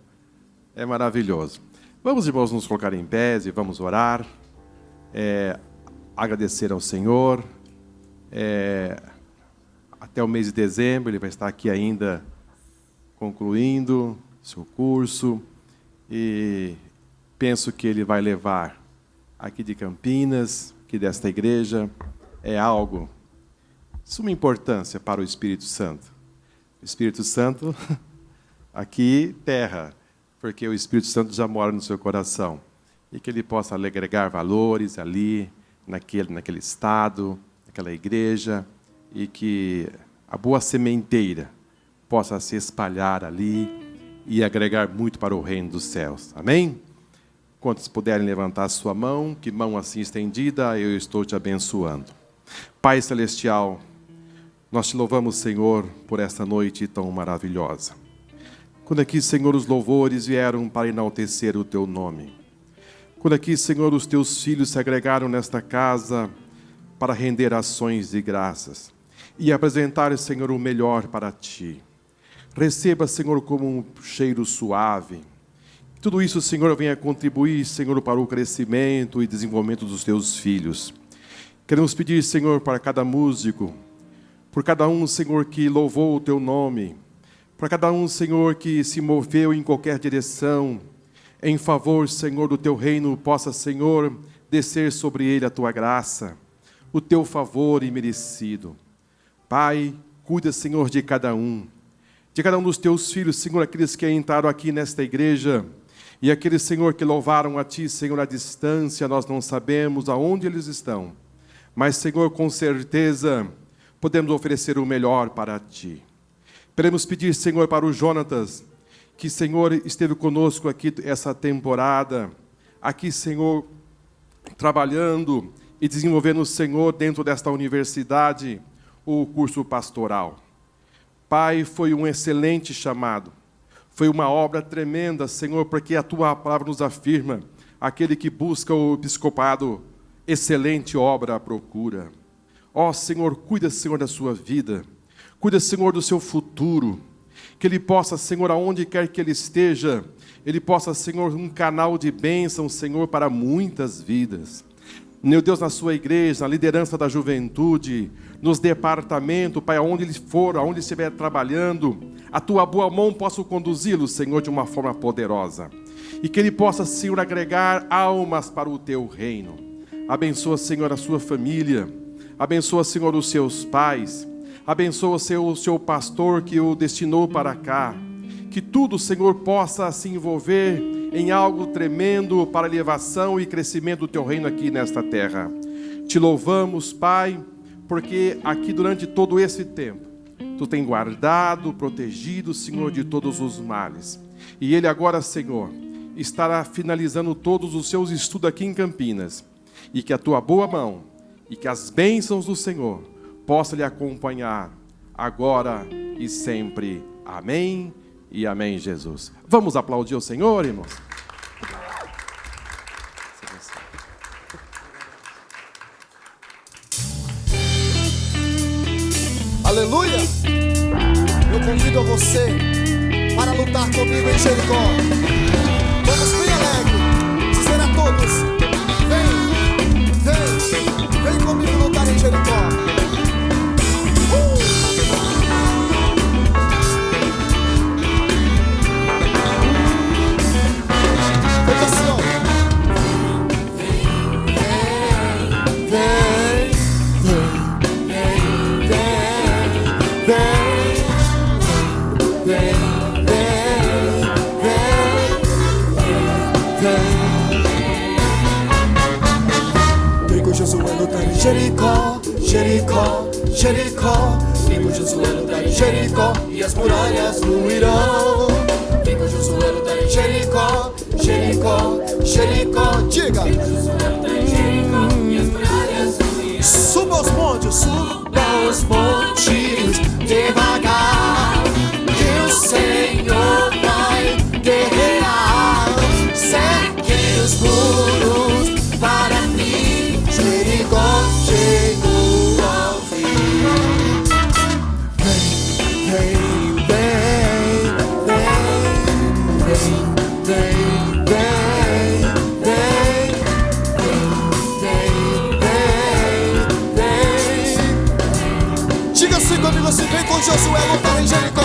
S8: É maravilhoso. Vamos, irmãos, nos colocar em pés e vamos orar. Agradecer ao Senhor. Até o mês de dezembro, ele vai estar aqui ainda concluindo seu curso. E penso que ele vai levar aqui de Campinas, aqui desta igreja, algo de suma importância para o Espírito Santo. O Espírito Santo, aqui, terra, porque o Espírito Santo já mora no seu coração. E que ele possa agregar valores ali, naquele estado, naquela igreja, e que a boa sementeira possa se espalhar ali e agregar muito para o reino dos céus. Amém? Quantos puderem levantar a sua mão, que mão assim estendida, eu estou te abençoando. Pai Celestial, nós te louvamos, Senhor, por esta noite tão maravilhosa. Quando aqui, Senhor, os louvores vieram para enaltecer o Teu nome. Quando aqui, Senhor, os Teus filhos se agregaram nesta casa para render ações de graças e apresentar, Senhor, o melhor para Ti. Receba, Senhor, como um cheiro suave. Tudo isso, Senhor, venha contribuir, Senhor, para o crescimento e desenvolvimento dos Teus filhos. Queremos pedir, Senhor, para cada músico, por cada um, Senhor, que louvou o Teu nome, para cada um, Senhor, que se moveu em qualquer direção, em favor, Senhor, do Teu reino, possa, Senhor, descer sobre ele a Tua graça, o Teu favor imerecido. Pai, cuida, Senhor, de cada um dos Teus filhos, Senhor, aqueles que entraram aqui nesta igreja, e aqueles, Senhor, que louvaram a Ti, Senhor, à distância, nós não sabemos aonde eles estão, mas, Senhor, com certeza, podemos oferecer o melhor para Ti. Queremos pedir, Senhor, para o Jonatas, que, Senhor, esteve conosco aqui essa temporada, aqui, Senhor, trabalhando e desenvolvendo, Senhor, dentro desta universidade, o curso pastoral. Pai, foi um excelente chamado, foi uma obra tremenda, Senhor, porque a Tua palavra nos afirma, aquele que busca o episcopado, excelente obra à procura. Ó, Senhor, cuida, Senhor, da sua vida, cuida, Senhor, do seu futuro, que ele possa, Senhor, aonde quer que ele esteja, ele possa, Senhor, um canal de bênção, Senhor, para muitas vidas. Meu Deus, na sua igreja, na liderança da juventude, nos departamentos, Pai, aonde ele for, aonde ele estiver trabalhando, a Tua boa mão possa conduzi-lo, Senhor, de uma forma poderosa. E que ele possa, Senhor, agregar almas para o Teu reino. Abençoa, Senhor, a sua família. Abençoa, Senhor, os seus pais. Abençoa, Senhor, o seu pastor que o destinou para cá. Que tudo, Senhor, possa se envolver em algo tremendo para a elevação e crescimento do Teu reino aqui nesta terra. Te louvamos, Pai, porque aqui durante todo esse tempo, Tu tem guardado, protegido, Senhor, de todos os males. E ele agora, Senhor, estará finalizando todos os seus estudos aqui em Campinas. e que a tua boa mão e que as bênçãos do Senhor possam lhe acompanhar agora e sempre. Amém e amém, Jesus. Vamos aplaudir o Senhor, irmãos?
S3: Aleluia! Eu convido você para lutar comigo em Jericó. Vamos bem alegre, dizer a todos: vem comigo lutar em Jericó. Veja assim, ó. Vem com Josué lutar em Jericó, Jericó, Jericó. Vem com Josué lutar em Jericó e as muralhas ruirão. Vem com Josué lutar em Jericó, Jericó, Jericó. Diga! Vem com Josué lutar em Jericó e as muralhas ruirão. Suba os montes devagar, que o Senhor vai guerrear. Cerque os muros para mim, Jericó chegou ao fim. Diga assim comigo assim: vem com Josué lutar em Jericó.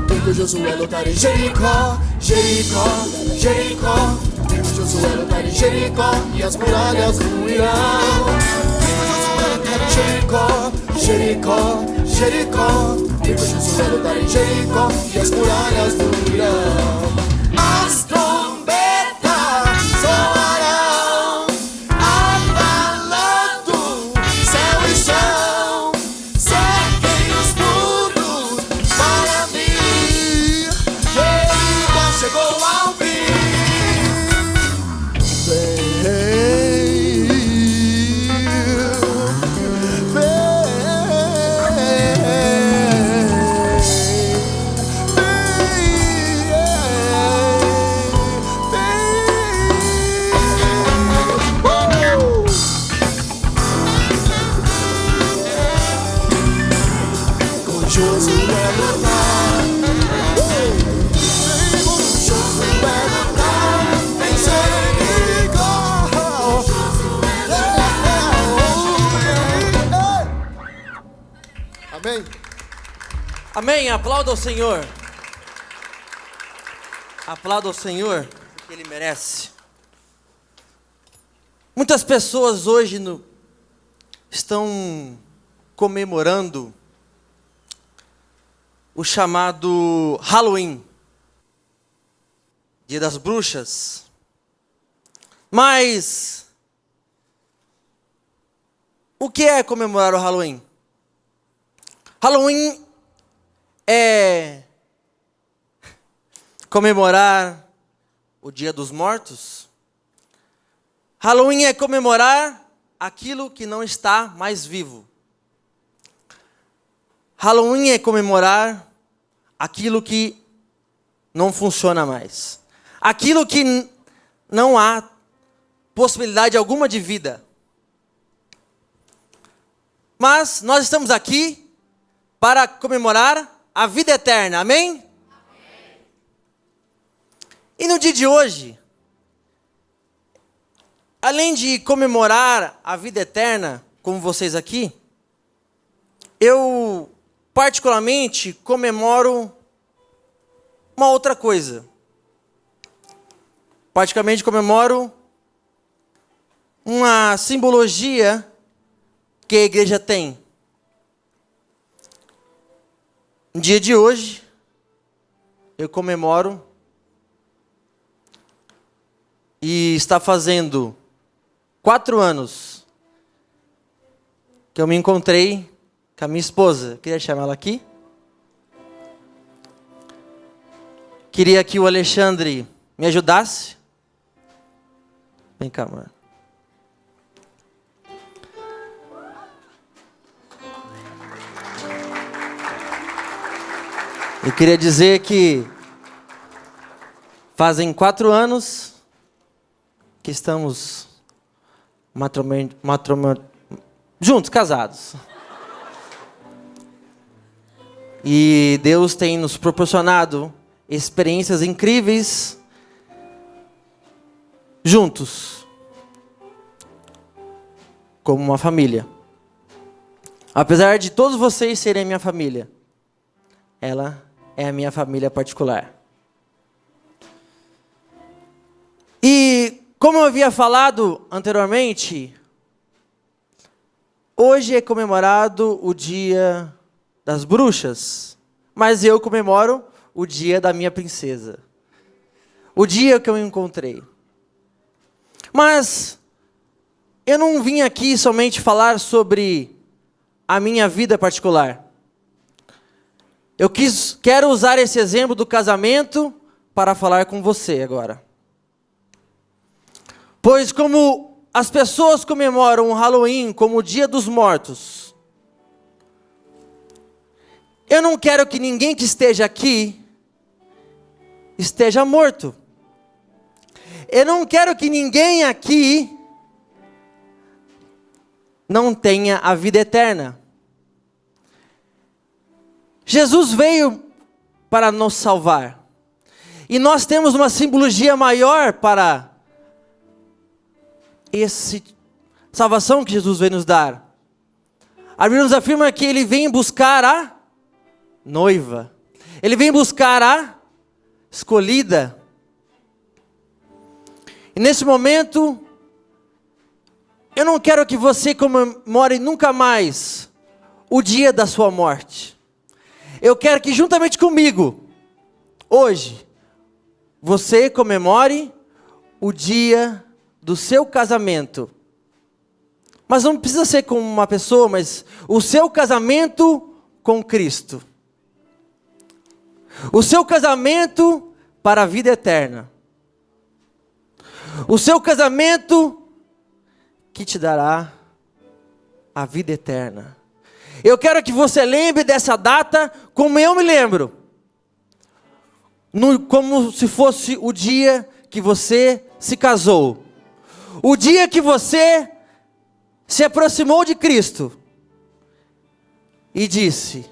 S3: Vem com Josué lutar em Jericó, Jericó, Jericó. Vem com Josué lutar em Jericó e as muralhas ruirão. Vem com Josué lutar em Jericó, Jericó, Jericó. Vem com Josué lutar em Jericó e as muralhas ruirão. As trombetas soarão, abalando céu e chão. Cerquem os muros para mim, Jericó chegou ao fim. Josué lutar, Josué lutar em Jericó. Amém.
S9: Amém. Aplauda o Senhor. Aplauda o Senhor, porque Ele merece. Muitas pessoas hoje estão comemorando o chamado Halloween, Dia das Bruxas. Mas o que é comemorar o Halloween? Halloween é comemorar o Dia dos Mortos. Halloween é comemorar aquilo que não está mais vivo. Halloween é comemorar aquilo que não funciona mais. Aquilo que não há possibilidade alguma de vida. Mas nós estamos aqui para comemorar a vida eterna. Amém? Amém. E no dia de hoje, além de comemorar a vida eterna, como vocês aqui, eu particularmente comemoro uma outra coisa. Particularmente comemoro uma simbologia que a igreja tem. No dia de hoje, eu comemoro e está fazendo 4 anos que eu me encontrei com a minha esposa. Queria chamar ela aqui. Queria que o Alexandre me ajudasse. Vem cá, amor. Eu queria dizer que fazem 4 anos que estamos juntos, casados. E Deus tem nos proporcionado experiências incríveis juntos, como uma família. Apesar de todos vocês serem minha família, ela é a minha família particular. E como eu havia falado anteriormente, hoje é comemorado o Dia das Bruxas, mas eu comemoro o dia da minha princesa. O dia que eu encontrei. Mas eu não vim aqui somente falar sobre a minha vida particular. Eu quero usar esse exemplo do casamento para falar com você agora. Pois como as pessoas comemoram o Halloween como o Dia dos Mortos, eu não quero que ninguém que esteja aqui esteja morto. Eu não quero que ninguém aqui não tenha a vida eterna. Jesus veio para nos salvar. E nós temos uma simbologia maior para essa salvação que Jesus veio nos dar. A Bíblia nos afirma que Ele vem buscar a noiva. Ele vem buscar a escolhida. E nesse momento, eu não quero que você comemore nunca mais o dia da sua morte. Eu quero que juntamente comigo, hoje, você comemore o dia do seu casamento. Mas não precisa ser com uma pessoa, mas o seu casamento com Cristo. O seu casamento para a vida eterna. O seu casamento que te dará a vida eterna. Eu quero que você lembre dessa data como eu me lembro. Como se fosse o dia que você se casou. O dia que você se aproximou de Cristo. E disse: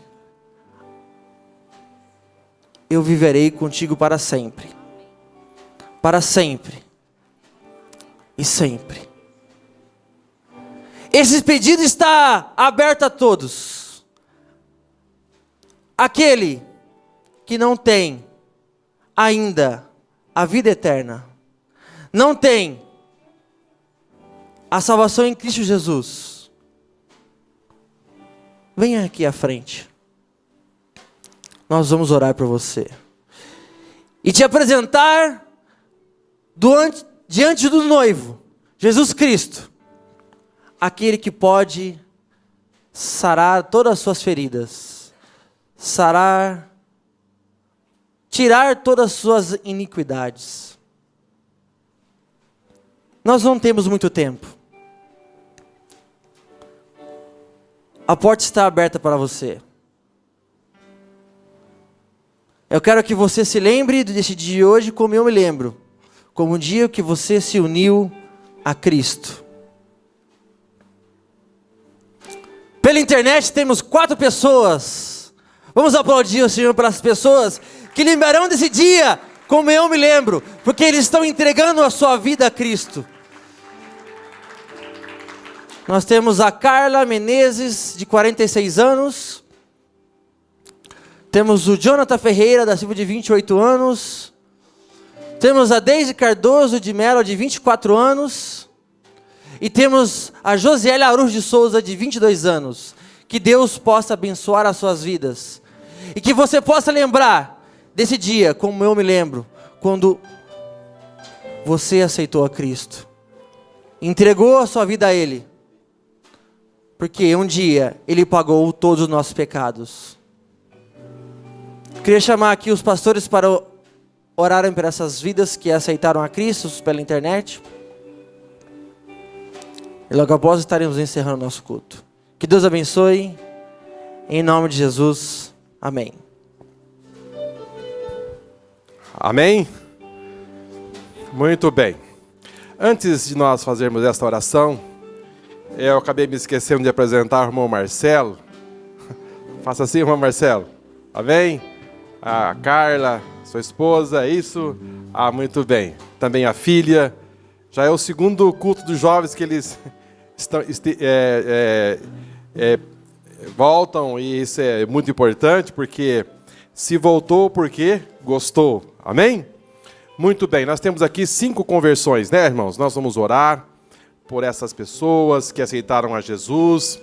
S9: eu viverei contigo para sempre. Para sempre. E sempre. Esse pedido está aberto a todos. Aquele que não tem ainda a vida eterna, não tem a salvação em Cristo Jesus, venha aqui à frente. Nós vamos orar por você. E te apresentar diante do noivo, Jesus Cristo. Aquele que pode sarar todas as suas feridas, tirar todas as suas iniquidades. Nós não temos muito tempo. A porta está aberta para você. Eu quero que você se lembre desse dia de hoje como eu me lembro. Como o dia que você se uniu a Cristo. Pela internet temos 4 pessoas. Vamos aplaudir o Senhor pelas pessoas que lembrarão desse dia, como eu me lembro, porque eles estão entregando a sua vida a Cristo. Nós temos a Carla Menezes, de 46 anos. Temos o Jonathan Ferreira da Silva, de 28 anos. Temos a Deise Cardoso de Mello, de 24 anos. E temos a Josiele Arujo de Souza, de 22 anos. Que Deus possa abençoar as suas vidas. E que você possa lembrar desse dia, como eu me lembro, quando você aceitou a Cristo. Entregou a sua vida a Ele. Porque um dia Ele pagou todos os nossos pecados. Queria chamar aqui os pastores para orarem por essas vidas que aceitaram a Cristo pela internet. E logo após estaremos encerrando o nosso culto. Que Deus abençoe. Em nome de Jesus. Amém.
S8: Amém? Muito bem. Antes de nós fazermos esta oração, eu acabei me esquecendo de apresentar o irmão Marcelo. Faça assim, irmão Marcelo. Amém? A Carla, sua esposa, é isso? Muito bem. Também a filha. Já é o segundo culto dos jovens que eles voltam, e isso é muito importante, porque se voltou porque gostou. Amém? Muito bem, nós temos aqui 5 conversões, né, irmãos? Nós vamos orar por essas pessoas que aceitaram a Jesus.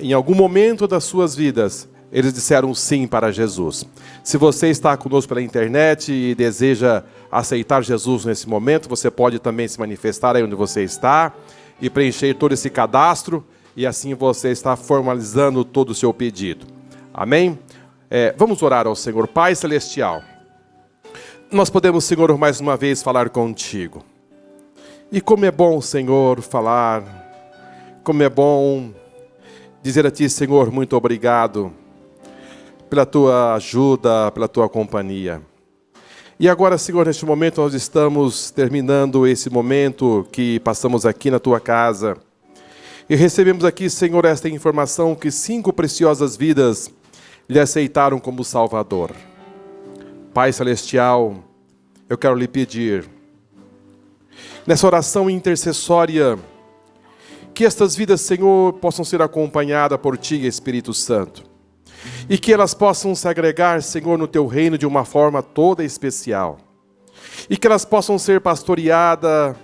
S8: Em algum momento das suas vidas, eles disseram sim para Jesus. Se você está conosco pela internet e deseja aceitar Jesus nesse momento, você pode também se manifestar aí onde você está e preencher todo esse cadastro, e assim você está formalizando todo o seu pedido. Amém? Vamos orar ao Senhor. Pai Celestial, nós podemos, Senhor, mais uma vez falar contigo. E como é bom, Senhor, falar, como é bom dizer a Ti, Senhor, muito obrigado pela Tua ajuda, pela Tua companhia. E agora, Senhor, neste momento nós estamos terminando esse momento que passamos aqui na Tua casa. E recebemos aqui, Senhor, esta informação que 5 preciosas vidas lhe aceitaram como Salvador. Pai Celestial, eu quero lhe pedir, nessa oração intercessória, que estas vidas, Senhor, possam ser acompanhadas por Ti, Espírito Santo. E que elas possam se agregar, Senhor, no Teu reino de uma forma toda especial. E que elas possam ser pastoreadas,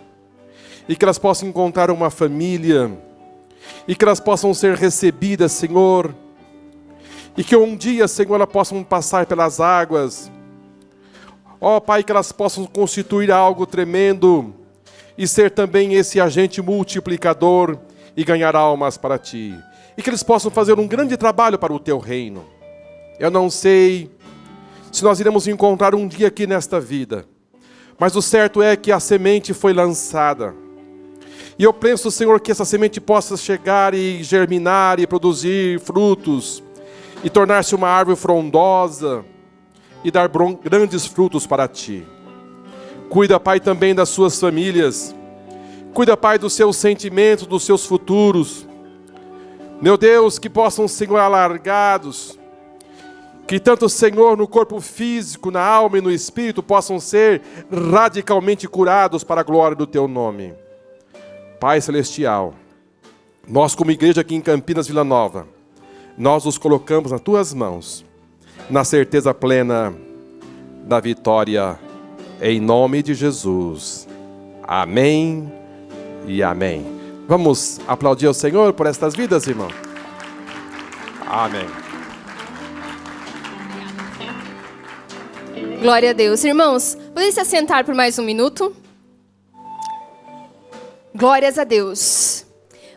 S8: e que elas possam encontrar uma família, e que elas possam ser recebidas, Senhor. E que um dia, Senhor, elas possam passar pelas águas. Ó Pai, que elas possam constituir algo tremendo e ser também esse agente multiplicador e ganhar almas para Ti. E que eles possam fazer um grande trabalho para o Teu reino. Eu não sei se nós iremos encontrar um dia aqui nesta vida, mas o certo é que a semente foi lançada. E eu penso, Senhor, que essa semente possa chegar e germinar e produzir frutos e tornar-se uma árvore frondosa e dar grandes frutos para Ti. Cuida, Pai, também das suas famílias. Cuida, Pai, dos seus sentimentos, dos seus futuros. Meu Deus, que possam, Senhor, alargados. Que tanto, Senhor, no corpo físico, na alma e no espírito, possam ser radicalmente curados para a glória do Teu nome. Pai Celestial, nós como igreja aqui em Campinas, Vila Nova, nós os colocamos nas Tuas mãos, na certeza plena da vitória, em nome de Jesus. Amém e amém. Vamos aplaudir ao Senhor por estas vidas, irmão? Amém.
S1: Glória a Deus. Irmãos, podem se assentar por mais um minuto? Glórias a Deus.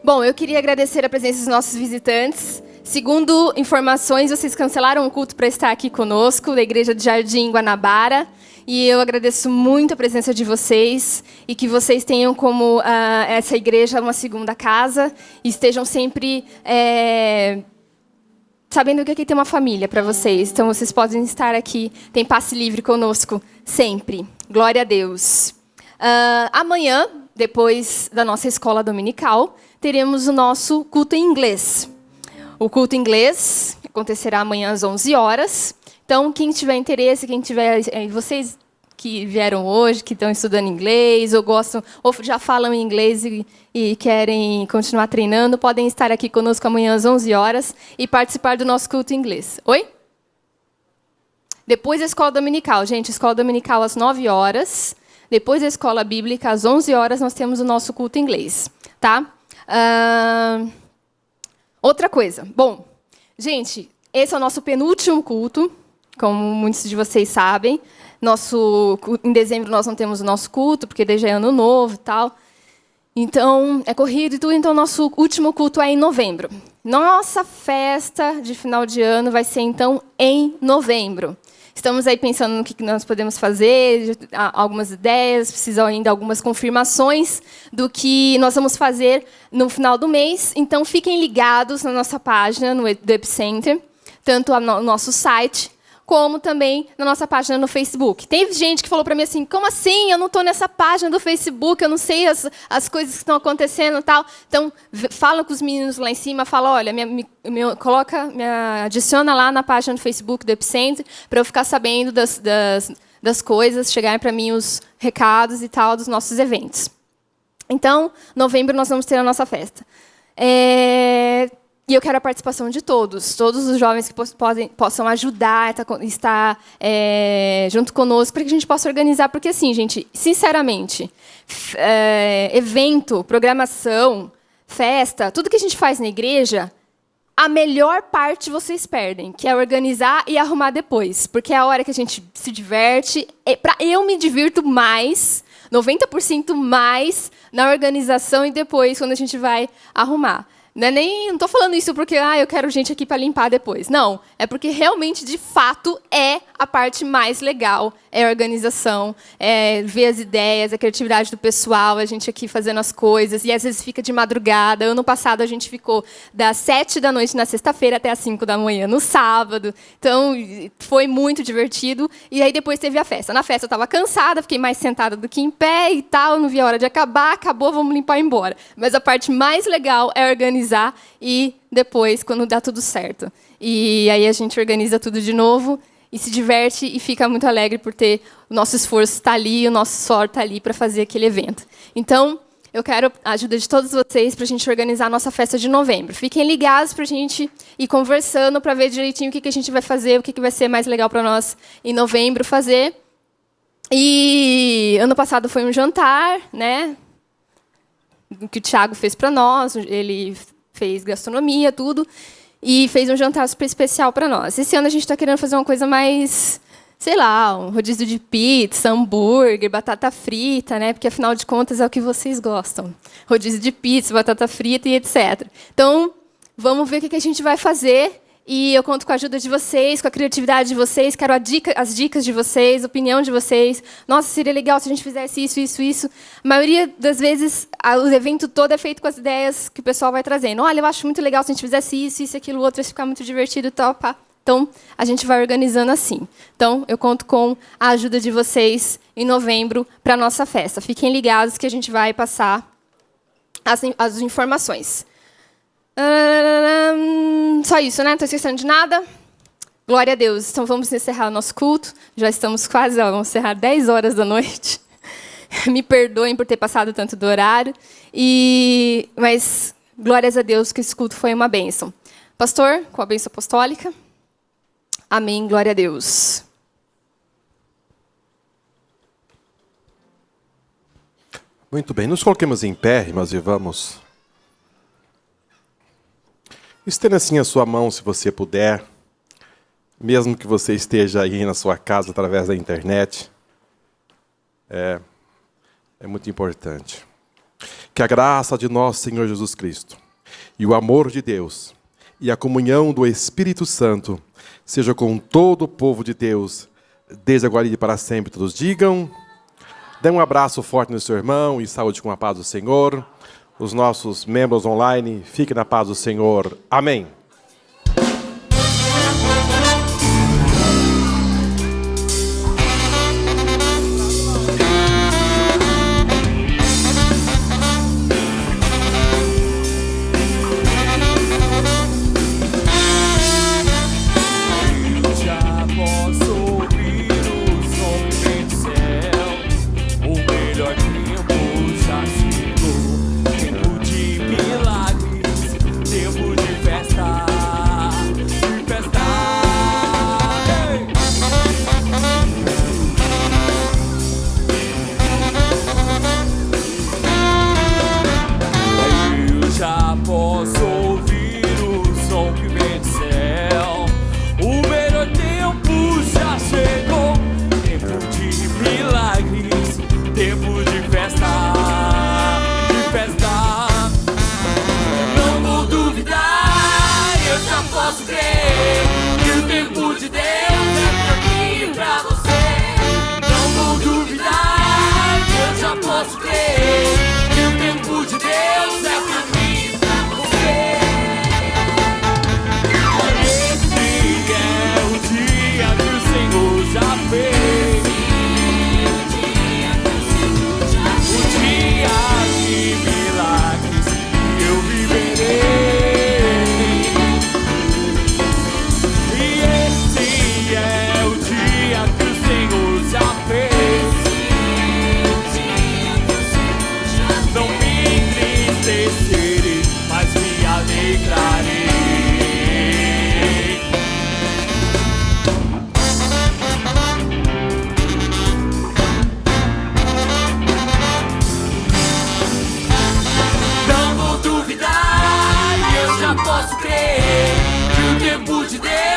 S1: Bom, eu queria agradecer a presença dos nossos visitantes. Segundo informações, vocês cancelaram o culto para estar aqui conosco, da Igreja de Jardim Guanabara. E eu agradeço muito a presença de vocês e que vocês tenham como essa igreja uma segunda casa e estejam sempre sabendo que aqui tem uma família para vocês. Então, vocês podem estar aqui, tem passe livre conosco sempre. Glória a Deus. Amanhã, depois da nossa escola dominical, teremos o nosso culto em inglês. O culto em inglês acontecerá amanhã às 11 horas. Então, quem tiver interesse, vocês que vieram hoje, que estão estudando inglês, ou gostam, ou já falam inglês e querem continuar treinando, podem estar aqui conosco amanhã às 11 horas e participar do nosso culto em inglês. Oi? Depois da escola dominical, gente, escola dominical às 9 horas. Depois da escola bíblica, às 11 horas, nós temos o nosso culto em inglês. Tá? Outra coisa. Bom, gente, esse é o nosso penúltimo culto, como muitos de vocês sabem. Em dezembro nós não temos o nosso culto, porque desde é ano novo e tal. Então, é corrido e tudo. Então, nosso último culto é em novembro. Nossa festa de final de ano vai ser, então, em novembro. Estamos aí pensando no que nós podemos fazer, algumas ideias, precisam ainda de algumas confirmações do que nós vamos fazer no final do mês. Então, fiquem ligados na nossa página do Epicenter, tanto no nosso site, como também na nossa página no Facebook. Tem gente que falou para mim assim, como assim? Eu não estou nessa página do Facebook, eu não sei as coisas que estão acontecendo e tal. Então, fala com os meninos lá em cima, fala, olha, me adiciona lá na página do Facebook do Epicenter, para eu ficar sabendo das coisas, chegarem para mim os recados e tal dos nossos eventos. Então, em novembro, nós vamos ter a nossa festa. E eu quero a participação de todos os jovens que possam ajudar, estar junto conosco, para que a gente possa organizar. Porque, assim, gente, sinceramente, evento, programação, festa, tudo que a gente faz na igreja, a melhor parte vocês perdem, que é organizar e arrumar depois. Porque é a hora que a gente se diverte. Eu me divirto mais, 90% mais, na organização e depois, quando a gente vai arrumar. Não estou falando isso porque eu quero gente aqui para limpar depois. Não, é porque realmente, de fato, é a parte mais legal. É a organização, é ver as ideias, a criatividade do pessoal, a gente aqui fazendo as coisas. E às vezes fica de madrugada. Ano passado a gente ficou das 7 da noite na sexta-feira até as 5 da manhã no sábado. Então, foi muito divertido. E aí depois teve a festa. Na festa eu estava cansada, fiquei mais sentada do que em pé e tal. Não vi a hora de acabar. Acabou, vamos limpar e ir embora. Mas a parte mais legal é organizar e depois, quando dá tudo certo. E aí a gente organiza tudo de novo e se diverte e fica muito alegre por ter o nosso esforço está ali, o nosso suor está ali para fazer aquele evento. Então, eu quero a ajuda de todos vocês para a gente organizar a nossa festa de novembro. Fiquem ligados para a gente ir conversando para ver direitinho o que a gente vai fazer, o que vai ser mais legal para nós em novembro fazer. E ano passado foi um jantar, né? Que o Thiago fez para nós, ele fez gastronomia, tudo, e fez um jantar super especial para nós. Esse ano a gente está querendo fazer uma coisa mais, sei lá, um rodízio de pizza, hambúrguer, batata frita, né? Porque, afinal de contas, é o que vocês gostam. Rodízio de pizza, batata frita e etc. Então, vamos ver o que a gente vai fazer. E eu conto com a ajuda de vocês, com a criatividade de vocês, quero as dicas de vocês, a opinião de vocês. Nossa, seria legal se a gente fizesse isso, isso, isso. A maioria das vezes, o evento todo é feito com as ideias que o pessoal vai trazendo. Olha, eu acho muito legal se a gente fizesse isso, isso, aquilo, outro, ia ficar muito divertido e tal. Pá. Então, a gente vai organizando assim. Então, eu conto com a ajuda de vocês em novembro para a nossa festa. Fiquem ligados que a gente vai passar as informações. Só isso, né? Não estou esquecendo de nada? Glória a Deus. Então, vamos encerrar o nosso culto. Já estamos quase, vamos encerrar 10 horas da noite. Me perdoem por ter passado tanto do horário. Mas, glórias a Deus, que esse culto foi uma bênção. Pastor, com a bênção apostólica. Amém, glória a Deus.
S8: Muito bem, nos coloquemos em pé, irmãos, e vamos... Estenda assim a sua mão, se você puder, mesmo que você esteja aí na sua casa através da internet. É muito importante. Que a graça de nosso Senhor Jesus Cristo e o amor de Deus e a comunhão do Espírito Santo seja com todo o povo de Deus, desde agora e para sempre. Todos digam. Dê um abraço forte no seu irmão e saúde com a paz do Senhor. Os nossos membros online, fiquem na paz do Senhor. Amém.
S10: Esse é o dia do
S2: de Deus.